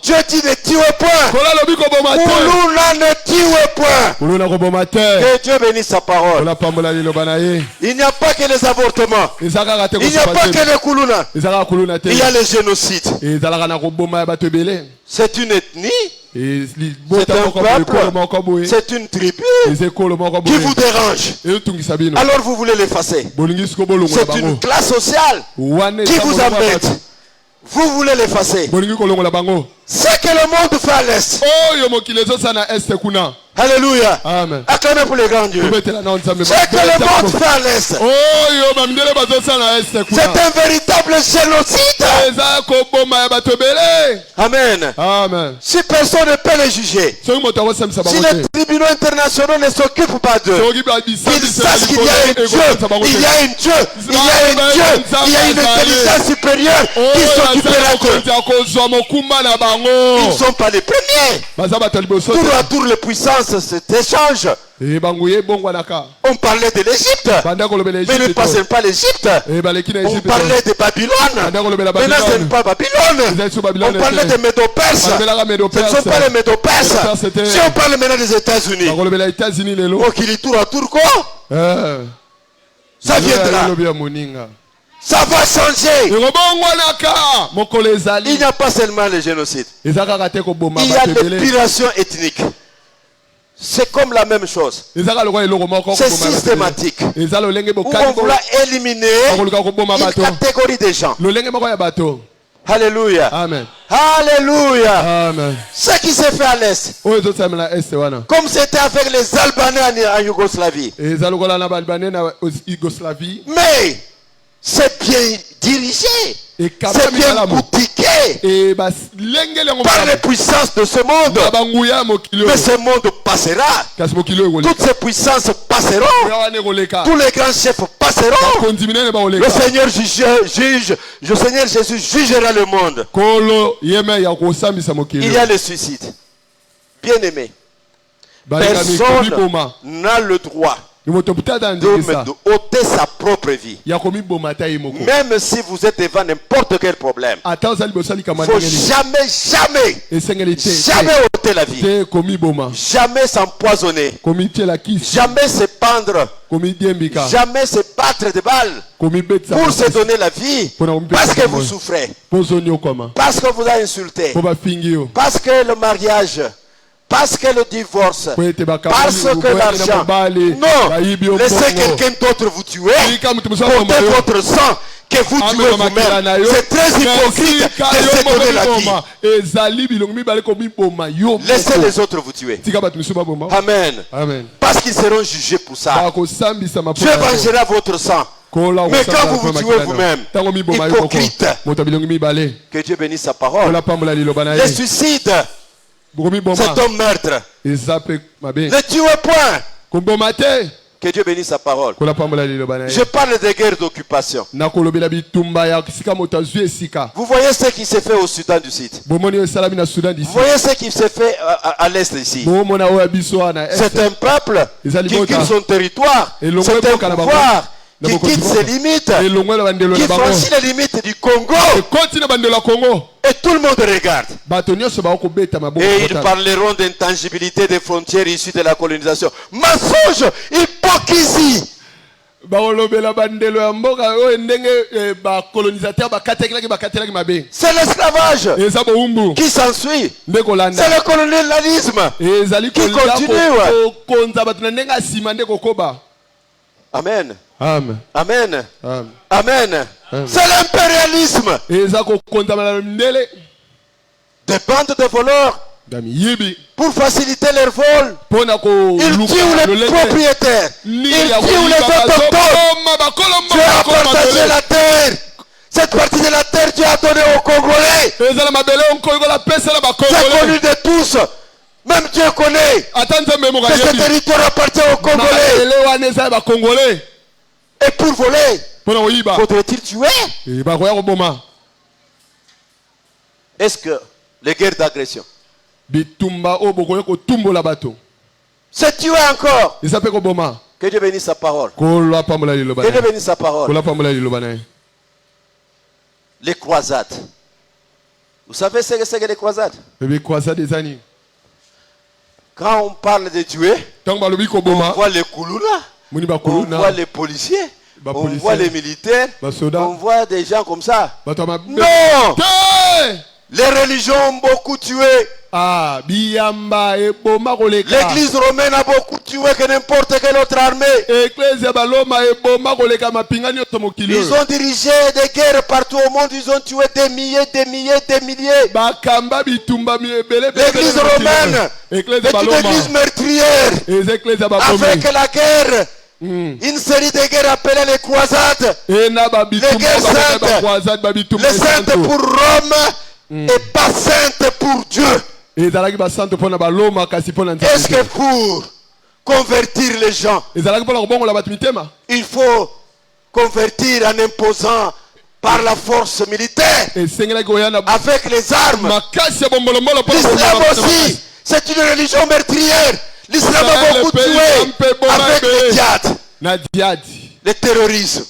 Dieu dit ne tuez point. Kuluna ne tuez point. Que Dieu bénisse sa parole. Il n'y a pas que les avortements. Il n'y a pas que les kuluna. Il y a les génocides. C'est une ethnie. C'est un peuple, c'est une tribu qui vous dérange. Alors vous voulez l'effacer. C'est une classe sociale qui vous embête. Vous voulez l'effacer. C'est que le monde fait à l'est. Alléluia. Amen. Acclamez pour les grands dieux. C'est que le monde fait à l'est. C'est un véritable génocide. Amen. Amen. Si personne ne peut les juger, si les tribunaux internationaux ne s'occupent pas d'eux, qu'ils sachent qu'il y a un Dieu, il y a un Dieu, il y a un Dieu, il y a une intelligence supérieure qui s'occupera d'eux. Ils ne sont pas les premiers. Tour à tour les puissances s'échangent. On parlait de l'Égypte, mais ne passez pas l'Égypte. On parlait de Babylone, maintenant ce n'est pas Babylone. On parlait des Médo-Perses, ce ne sont pas les Médo-Perses. Si on parle maintenant des États-Unis, qu'il y tour à tour quoi, ça viendra. Ça va changer. Il n'y a pas seulement le génocide. Il y a l'épuration ethnique. C'est comme la même chose. C'est systématique. Où on voulait éliminer une catégorie de gens. Alléluia. Amen. Alléluia. Amen. Ce qui s'est fait à l'Est. Comme c'était avec les Albanais en Yougoslavie. Mais c'est bien dirigé. C'est bien boutiqué par les puissances de ce monde. Mais ce monde passera. Toutes ces puissances passeront. Tous les grands chefs passeront. Le Seigneur juge. Le Seigneur Jésus jugera le monde. Il y a le suicide. Bien aimé. Personne n'a le droit de ôter sa propre vie. Même si vous êtes devant n'importe quel problème, il ne faut jamais ôter la vie. Jamais s'empoisonner. Jamais se pendre. Jamais se battre de balles pour se donner la vie parce que vous souffrez, parce que vous avez insulté, parce que le mariage, parce que le divorce, parce que l'argent. Non, laissez quelqu'un d'autre vous tuer, portez votre sang, que vous tuez vous-même. C'est très hypocrite de se donner la vie. Laissez les autres vous tuer. Amen. Amen. Parce qu'ils seront jugés pour ça. Dieu vengera votre sang. Mais quand vous vous tuez vous-même, hypocrite. Que Dieu bénisse sa parole. Les suicides, c'est un meurtre. Ne tuez point. Que Dieu bénisse sa parole. Je parle des guerres d'occupation. Vous voyez ce qui s'est fait au Soudan du Sud. Vous voyez ce qui s'est fait à l'Est ici. C'est un peuple qui quitte son territoire. C'est un pouvoir qui quitte ses limites, qui franchit les limites du Congo. Et tout le monde regarde. Et ils parleront d'intangibilité des frontières issues de la colonisation. Mensonge, hypocrisie. C'est l'esclavage qui s'ensuit. C'est le colonialisme qui continue. Amen. Amen. Amen. Amen. C'est l'impérialisme. Des bandes de voleurs, pour faciliter leur vol, ils tuent les propriétaires. Ils tuent les autochtones. Dieu a partagé la terre. Cette partie de la terre, Dieu a donné aux Congolais. C'est connu de tous. Même Dieu connaît que ce territoire appartient aux Congolais. Et pour voler, faudrait-il tuer? Est-ce que les guerres d'agression, c'est tuer encore? Que Dieu bénisse sa parole. Que Dieu bénisse sa parole. les croisades. Vous savez ce que c'est que les croisades? Quand on parle de tuer, on voit les koulouna, on voit les policiers, on voit les militaires, on voit des gens comme ça. Non! Les religions ont beaucoup tué. L'église romaine a beaucoup tué que n'importe quelle autre armée. Ils ont dirigé des guerres partout au monde. Ils ont tué des milliers, des milliers, des milliers. L'église romaine est une église meurtrière. Avec la guerre, une série de guerres appelées les croisades. Les guerres saintes. Les saintes pour Rome et pas saintes pour Dieu. Est-ce que pour convertir les gens, il faut convertir en imposant par la force militaire, avec les armes? L'islam aussi, c'est une religion meurtrière. L'islam a beaucoup tué avec le djihad, le terrorisme.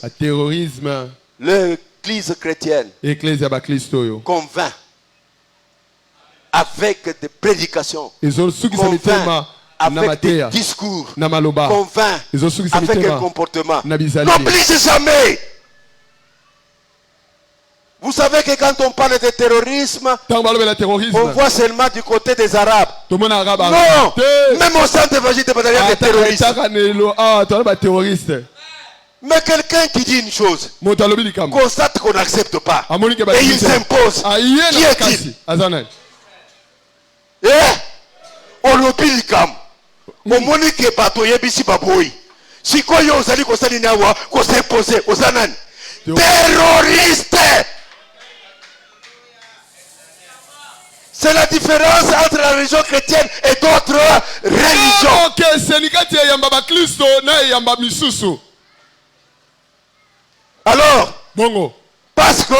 L'église chrétienne convainc avec des prédications, convainc avec des discours, convainc avec un comportement. N'oblige jamais. Vous savez que quand on parle de terrorisme, on voit seulement du côté des Arabes. Non, même au centre évangile de Bataille, des terroristes. Mais quelqu'un qui dit une chose, constate qu'on n'accepte pas, et il s'impose. Qui est-il? Olobi likam omoni ke bato yebisi baboyi sikoyo ozali kosali nawa ko s'imposer osanani terroriste. C'est la différence entre la religion chrétienne et d'autres religions. Alors, parce que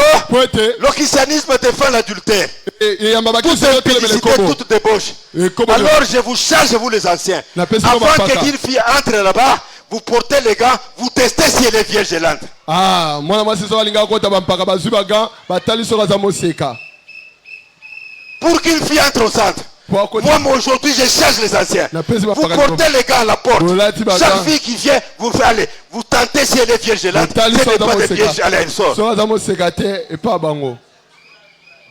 le christianisme défend l'adultère, toute impudicité, toute débauche. Alors je vous charge, vous les anciens, avant qu'une fille entre là-bas, vous portez les gants, vous testez si elle est vierge et lente. Pour qu'une fille entre au centre, moi aujourd'hui je charge les anciens. Vous portez les gants à la porte. Chaque fille qui vient, vous allez, vous tentez si elle est vierge et lente. Si elle n'est pas de vierge, allez, elle sort.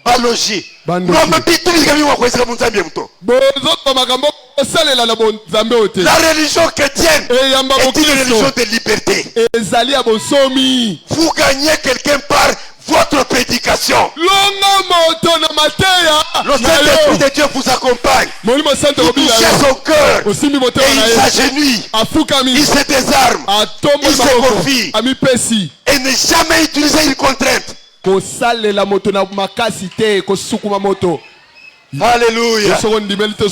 Balogi. La religion chrétienne est une religion de liberté. Vous gagnez quelqu'un par votre prédication. Le Saint-Esprit de Dieu vous accompagne. Vous touchez son cœur et il s'agenouille. Il se désarme. Il se confie. Et ne jamais utiliser une contrainte. Alléluia.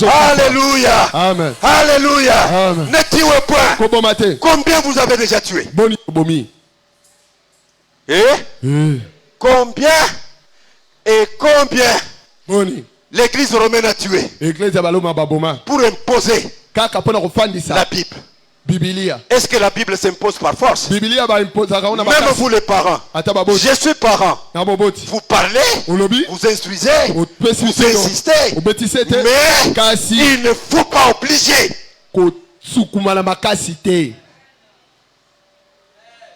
Alléluia. Amen. Alléluia. Amen. Ne tuez point. Combien vous avez déjà tué? Combien et combien l'église romaine a tué pour imposer la Bible? Est-ce que la Bible s'impose par force? Même vous les parents. Je suis parent. Vous parlez, vous instruisez, vous insistez, mais il ne faut pas obliger.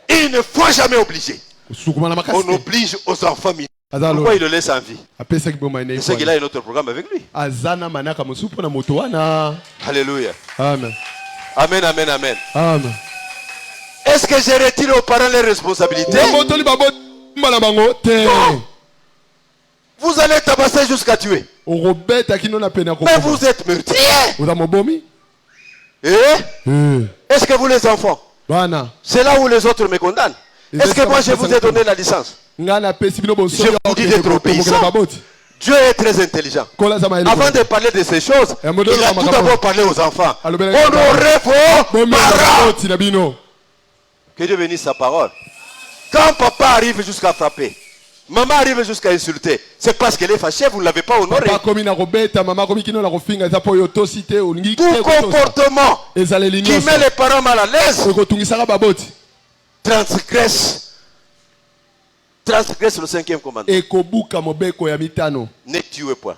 Il ne faut jamais obliger. On oblige aux enfants mineurs. Pourquoi il le laisse en vie? C'est qu'il a un autre programme avec lui. Alléluia. Amen. Amen, amen, amen. Amen. Est-ce que j'ai retiré aux parents les responsabilités? Non. Vous allez tabasser jusqu'à tuer. Mais vous êtes meurtriers. Est-ce que vous les enfants? C'est là où les autres me condamnent. Est-ce que moi je vous ai donné la licence? Je vous dis d'être obéissant. Dieu est très intelligent. Avant de parler de ces choses, il a tout d'abord parlé aux enfants. Honorez vos parents. Que Dieu bénisse sa parole. Quand papa arrive jusqu'à frapper, maman arrive jusqu'à insulter, c'est parce qu'elle est fâchée, vous ne l'avez pas honoré. Tout comportement qui met les parents mal à l'aise transgresse transgresse le 5e commandement. Ne tuez point.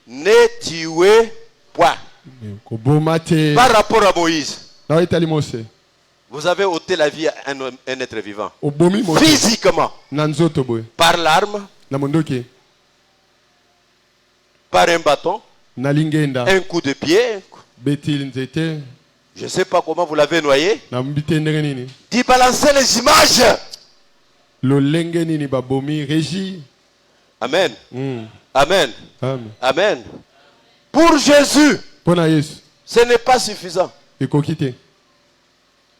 Ne tuez point. Par rapport à Moïse, vous avez ôté la vie à un être vivant. Physiquement. Par l'arme. Par un bâton. Un coup de pied. Je ne sais pas comment vous l'avez noyé. D'y balancer les images. Amen. Amen. Amen. Pour Jésus, ce n'est pas suffisant.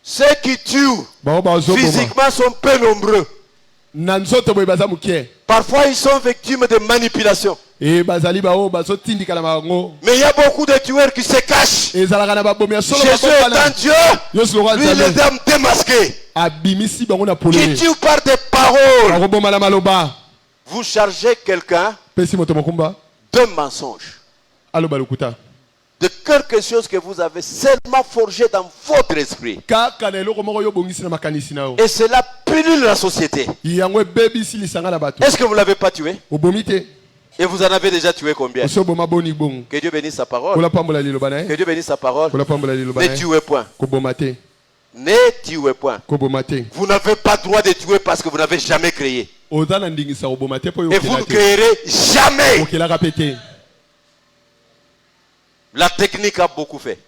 Ceux qui tuent physiquement sont peu nombreux. Parfois ils sont victimes de manipulation. Mais il y a beaucoup de tueurs qui se cachent. Jésus étant Dieu, lui il est d'âme démasqué. Qui tue par des paroles. Vous chargez quelqu'un d'un mensonge. De quelque chose que vous avez seulement forgé dans votre esprit. Et cela punit la société. Est-ce que vous ne l'avez pas tué? Et vous en avez déjà tué combien? Que Dieu bénisse sa parole. Que Dieu bénisse sa parole. Ne tuez point. Ne tuez point. Vous n'avez pas droit de tuer parce que vous n'avez jamais créé. Et vous ne créerez jamais. La technique a beaucoup fait.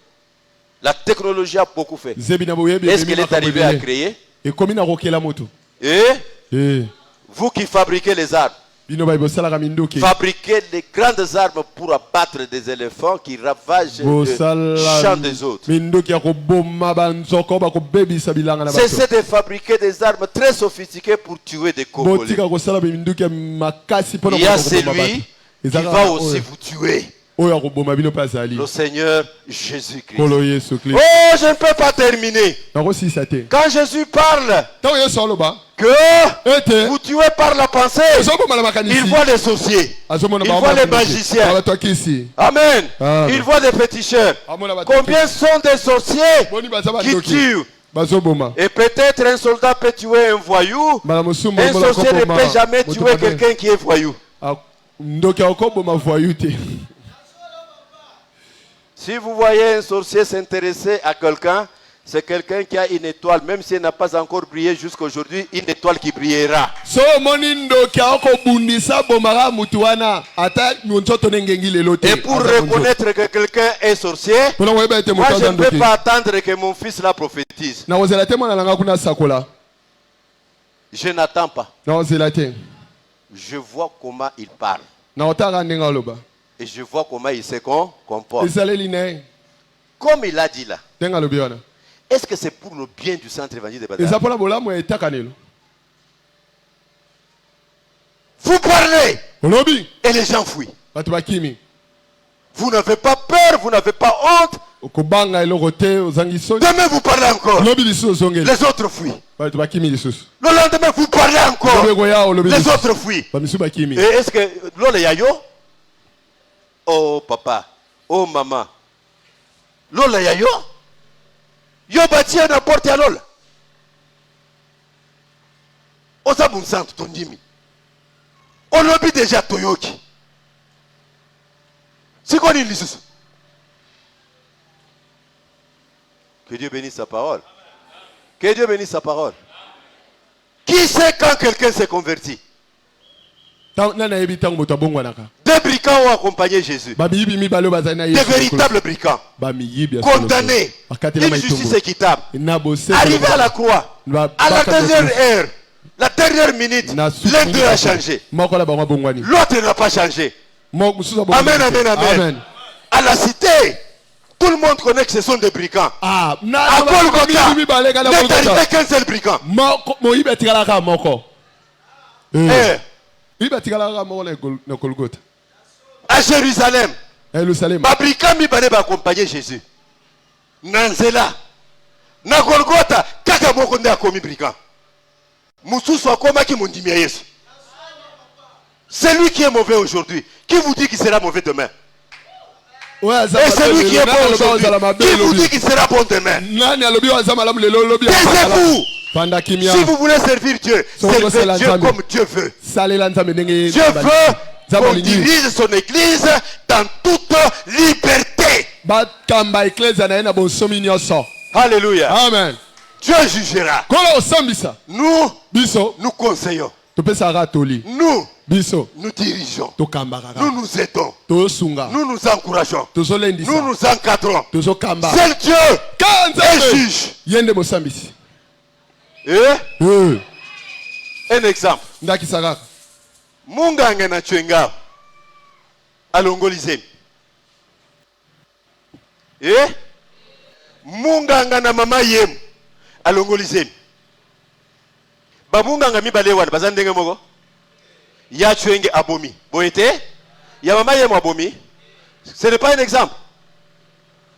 La technologie a beaucoup fait. Est-ce qu'elle est arrivée à créer? Et vous qui fabriquez les armes, fabriquez les grandes armes pour abattre des éléphants qui ravagent les champs des autres. Cessez de fabriquer des armes très sophistiquées pour tuer des Congolais. Il y a celui qui va aussi vous tuer. Le Seigneur Jésus-Christ. Oh, je ne peux pas terminer. Quand Jésus parle que vous tuez par la pensée, il voit les sorciers, il voit les magiciens. Amen. Il voit des féticheurs. Combien sont des sorciers qui tuent? Et peut-être un soldat peut tuer un voyou. Un sorcier ne peut jamais tuer quelqu'un qui est voyou. Si vous voyez un sorcier s'intéresser à quelqu'un, c'est quelqu'un qui a une étoile, même s'il n'a pas encore brillé jusqu'à aujourd'hui, une étoile qui brillera. Et pour reconnaître que quelqu'un est sorcier, moi je ne peux pas attendre que mon fils la prophétise. Je n'attends pas. Je vois comment il parle. Et je vois comment il se comporte. Comme il a dit là. Est-ce que c'est pour le bien du centre évangélique de Badara? Vous parlez et les gens fuient. Vous n'avez pas peur, vous n'avez pas honte. Demain vous parlez encore. Les autres fuient. Le lendemain vous parlez encore. Les autres fuient. Et est-ce que l'on est yayo? Oh papa, oh maman. Lola yayo? Yo bati na porte ya lola. Oza bunsantu tondimi. On lobi déjà toyoki. C'est quoi l'Issus? Que Dieu bénisse sa parole. Que Dieu bénisse sa parole. Qui sait quand quelqu'un s'est converti? Des brigands ont accompagné Jésus. Des véritables brigands. Condamnés. Une justice équitable. Arrivé à la croix. À la dernière heure. La dernière minute. L'un d'eux a changé. L'autre n'a pas changé. Amen, amen, amen. À la cité, tout le monde connaît que ce sont des brigands. À Golgotha, n'est arrivé qu'un seul brigand. À Jérusalem, Babrika Mibane va accompagner Jésus. Nanzela, na Golgotha, kaka moko nde akomi brigand. Mususu akoma ki mondimia Yesu. Celui qui est mauvais aujourd'hui, qui vous dit qu'il sera mauvais demain? Et celui qui est bon aujourd'hui, qui vous dit qu'il sera bon demain? Taisez-vous. Si vous voulez servir Dieu, servez Dieu comme Dieu veut. Dieu veut qu'on dirige son église dans toute liberté. Alléluia. Amen. Dieu jugera. Nous conseillons. Nous dirigeons. Nous nous aidons. Nous nous encourageons. Nous nous encadrons. Seul Dieu est juge. Un exemple. Munganga na chwenga alongolizeni. Munganga na mama yem alongolizeni. Babunganga mibale wana bazandenge moko. Ya chwenge abomi. Boete ya mama yem abomi. Ce n'est pas un exemple.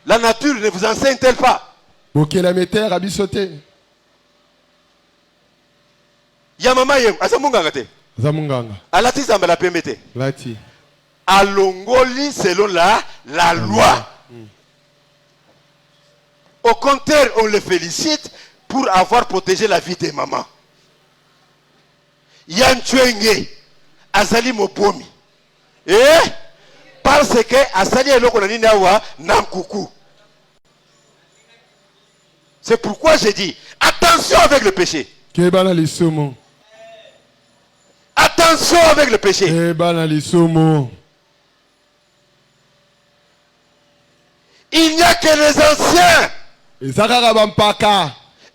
La nature ne vous enseigne-t-elle pas? Ya mama yem asa munganga te. Alati zamba la pembete. Alongoli selon la loi. Au contraire, on le félicite pour avoir protégé la vie des mamans. Yan Chwenge azali mobomi. Parce que azali eloko na nini awa namkuku. C'est pourquoi j'ai dit attention avec le péché. Attention avec le péché. Il n'y a que les anciens.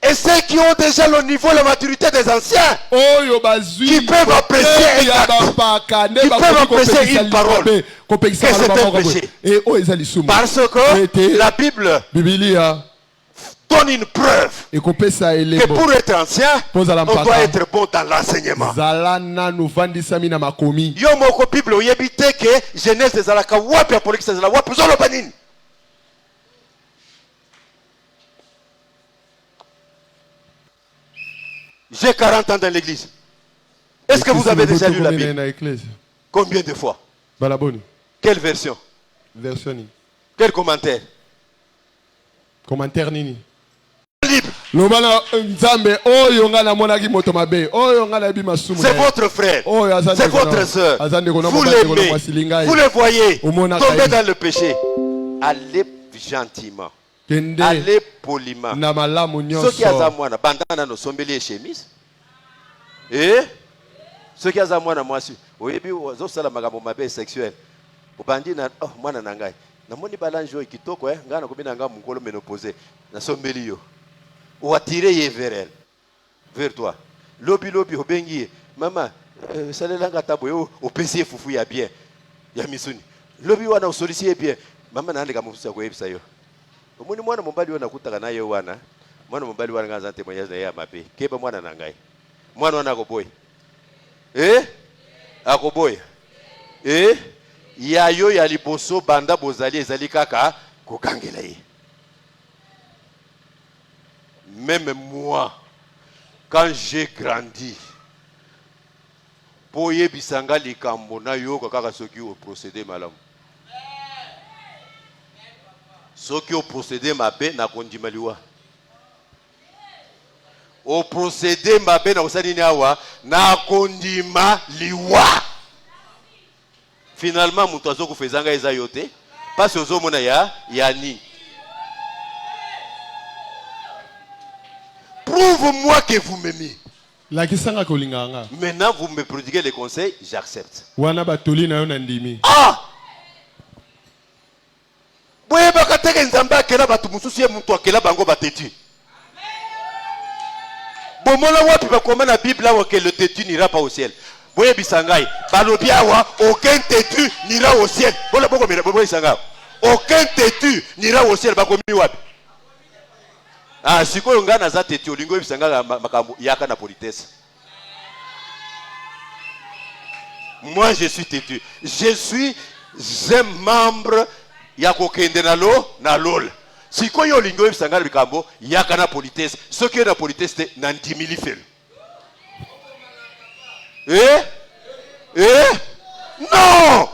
Et ceux qui ont déjà le niveau, la maturité des anciens, qui peuvent apprécier qui peuvent apprécier une parole, que c'est un péché. Parce que la Bible donne une preuve que pour être ancien, on doit être bon dans l'enseignement. Yo moko Bible oyebite que Genèse des alaka wapi Apocalypse des alaka wapi zolo banini. J'ai 40 ans dans l'église. Est-ce que vous avez déjà lu la Bible? Combien de fois? Quelle version? Quel commentaire? Commentaire nini? Libre. C'est votre frère. C'est votre soeur. Vous l'aimez. Vous le voyez tomber dans le péché. Allez gentiment. Allez poliment. Ceux qui ont moi bandana no sombeli chemise. Ceux qui ont moi na moi oyebi zo sala magambo mabe sexuel. Obandi na mwana na ngai. Na moni balanjo kitoko ngana kobina nga mungolo menopause na sombeli yo. Ou attirer vers elle, vers toi. Lobi obengi mama salelanga tabo yo opesi fufu ya bien ya misuni. Lobi wana usolisi bien mama na ndeka mufusa ko yebisa yo. Omuni mwana mombali wana kutaka naye wana mwana mombali wana ngaza témoignage na ya mabe keba mwana na ngai mwana wana akoboy akoboy ya yo ya liboso banda bozali ezali kaka kokangela ye. Même moi, quand j'ai grandi, pour yebisanga likambo na yo kaka soki au procédé malam. Soki au procédé mabe na kondima liwa. Au procédé mabe na osani ni awa na kondima liwa. Finalement mutu azoko fezanga eza yote parce que ozomona ya ni. Prouve-moi que vous m'aimez. Maintenant, vous me prodiguez les conseils, j'accepte. Ah! Boye bakateke nzamba akela batu mususu ye mutu akela bango bateti. Bomona wapi bakoma na Bible awa que le têtu n'ira pas au ciel. Boye bisangai, balobi awa aucun têtu n'ira au ciel. Bola boko mira boye bisanga. Aucun têtu n'ira au ciel bakomi wapi. Ah, si ko nga na za têtu olingo bisanga makambo yaka na politesse. Moi je suis têtu. Je suis un membre ya kokende na lol. Si ko yo lingo bisanga bikambo yaka na politesse. Ce qui est na politesse c'est na ndimili fel. Non!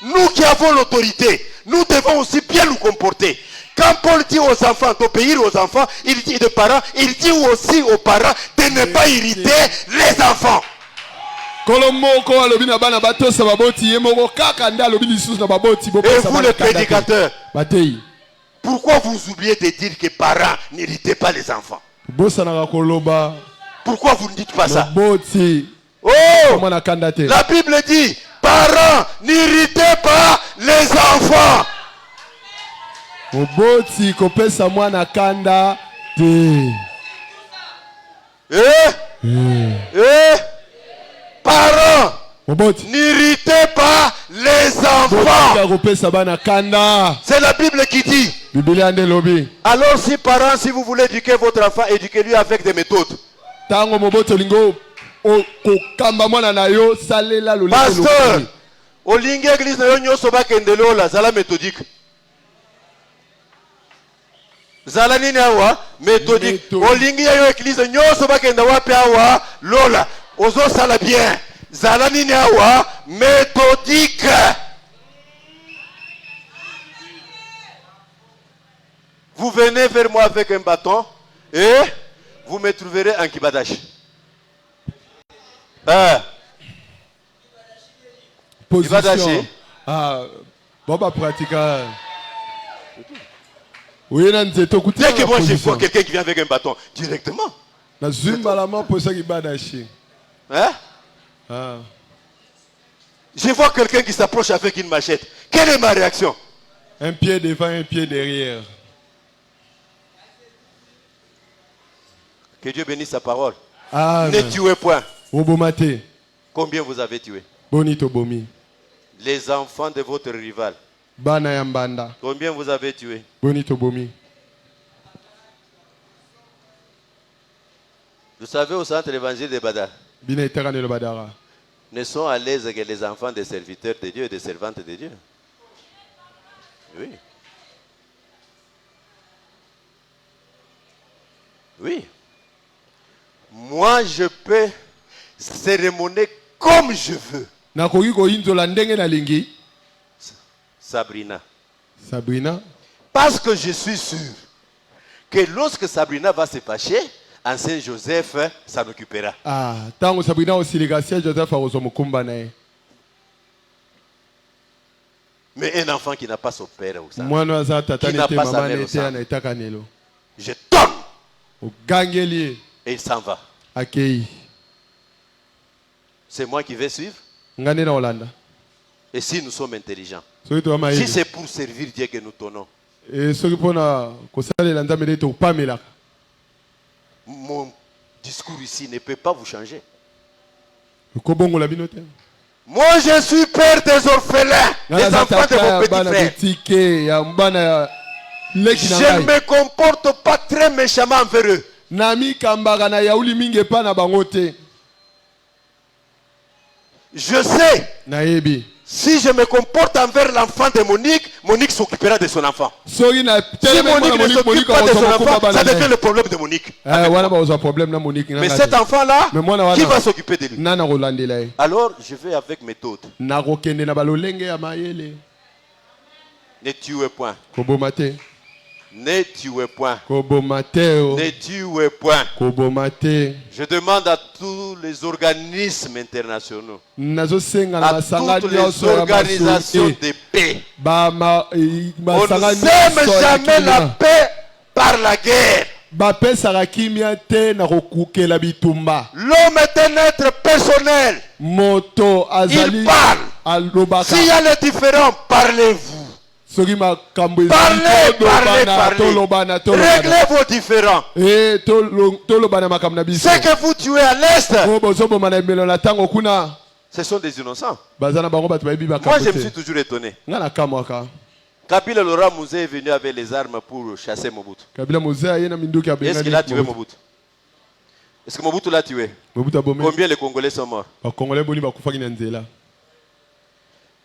Nous qui avons l'autorité, nous devons aussi bien nous comporter. Quand Paul dit aux enfants d'obéir aux enfants, il dit aux parents, il dit aussi aux parents de ne pas irriter les enfants. Et vous les prédicateurs, pourquoi vous oubliez de dire que parents n'irritez pas les enfants? Pourquoi vous ne dites pas ça? Oh, la Bible dit, parents, n'irritez pas les enfants. Parents, n'irritez pas les enfants. C'est la Bible qui dit. Alors si parents, si vous voulez éduquer votre enfant, éduquez-lui avec des méthodes. Pasteur, olingi église na yo nyonso bakendele ola zala méthodique. Zala nini awa méthodique. Olingi yo église nyonso bakenda wapi awa lola ozo sala bien. Zala nini awa méthodique. Vous venez vers moi avec un bâton et vous me trouverez en kibadash. Position. Bon, bah, pratique. Oui, dès que moi je vois quelqu'un qui vient avec un bâton, directement. Hein? Je vois quelqu'un qui s'approche avec une machette. Quelle est ma réaction? Un pied devant, un pied derrière. Que Dieu bénisse sa parole. Ah, ne tuez point. Combien vous avez tué? Bonito bomi. Les enfants de votre rival. Bana yambanda. Combien vous avez tué? Bonito bomi. Vous savez au centre évangile de Badar, ne sont à l'aise que les enfants des serviteurs de Dieu et des servantes de Dieu. Oui. Oui. Moi, je peux cérémonier comme je veux. Sabrina. Parce que je suis sûr que lorsque Sabrina va se fâcher, ancien Joseph s'en occupera. Mais un enfant qui n'a pas son père au sein, qui n'a pas sa mère au sein, je tombe et il s'en va. C'est moi qui vais suivre. Et si nous sommes intelligents, si c'est pour servir Dieu que nous tenons, mon discours ici ne peut pas vous changer. Moi je suis père des orphelins, des enfants de mon petit frère. Je ne me comporte pas très méchamment envers eux. Je sais. Si je me comporte envers l'enfant de Monique, Monique s'occupera de son enfant. Si Monique ne s'occupe pas de son enfant, ça devient le problème de Monique. Mais cet enfant-là, qui va s'occuper de lui? Alors, je vais avec méthode. Ne tuez point. Ne tuez point. Ne tuez point. Je demande à tous les organismes internationaux, à toutes les organisations de paix. On n'aime jamais la paix par la guerre. L'homme est un être personnel. Il parle. S'il y a les différents, parlez-vous. Parlez. Réglez vos différends. Ce que vous tuez à l'Est, ce sont des innocents. Moi, je me suis toujours étonné. Kabila Laurent Mouzé est venu avec les armes pour chasser Mobutu. Est-ce qu'il a tué Mobutu? Est-ce que Mobutu l'a tué? Combien les Congolais sont morts?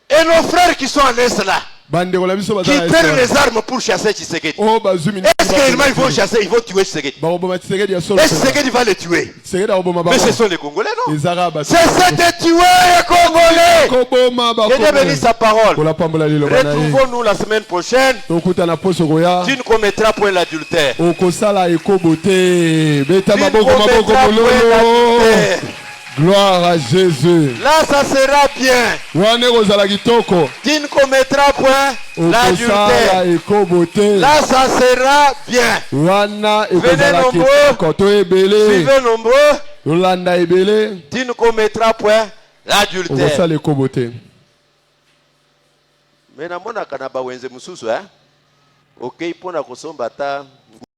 Et nos frères qui sont à l'Est là, prennent les armes pour chasser Tshisekedi. Est-ce qu'ils vont chasser, ils vont tuer Tshisekedi? Est-ce que Tshisekedi va les tuer? Mais ce sont les Congolais, non? C'est de tuer les Congolais. Que Dieu bénisse sa parole. Retrouvons-nous la semaine prochaine. Tu ne commettras point l'adultère. Tu ne commettras point l'adultère. Gloire à Jésus. Là, ça sera bien. Tu ne commettras point l'adultère. Là, ça sera bien. Venez nombreux. Suivez nombreux. Tu ne commettras point l'adultère. Mais na mona kana ba wenze mususu, ok, pona kosomba ta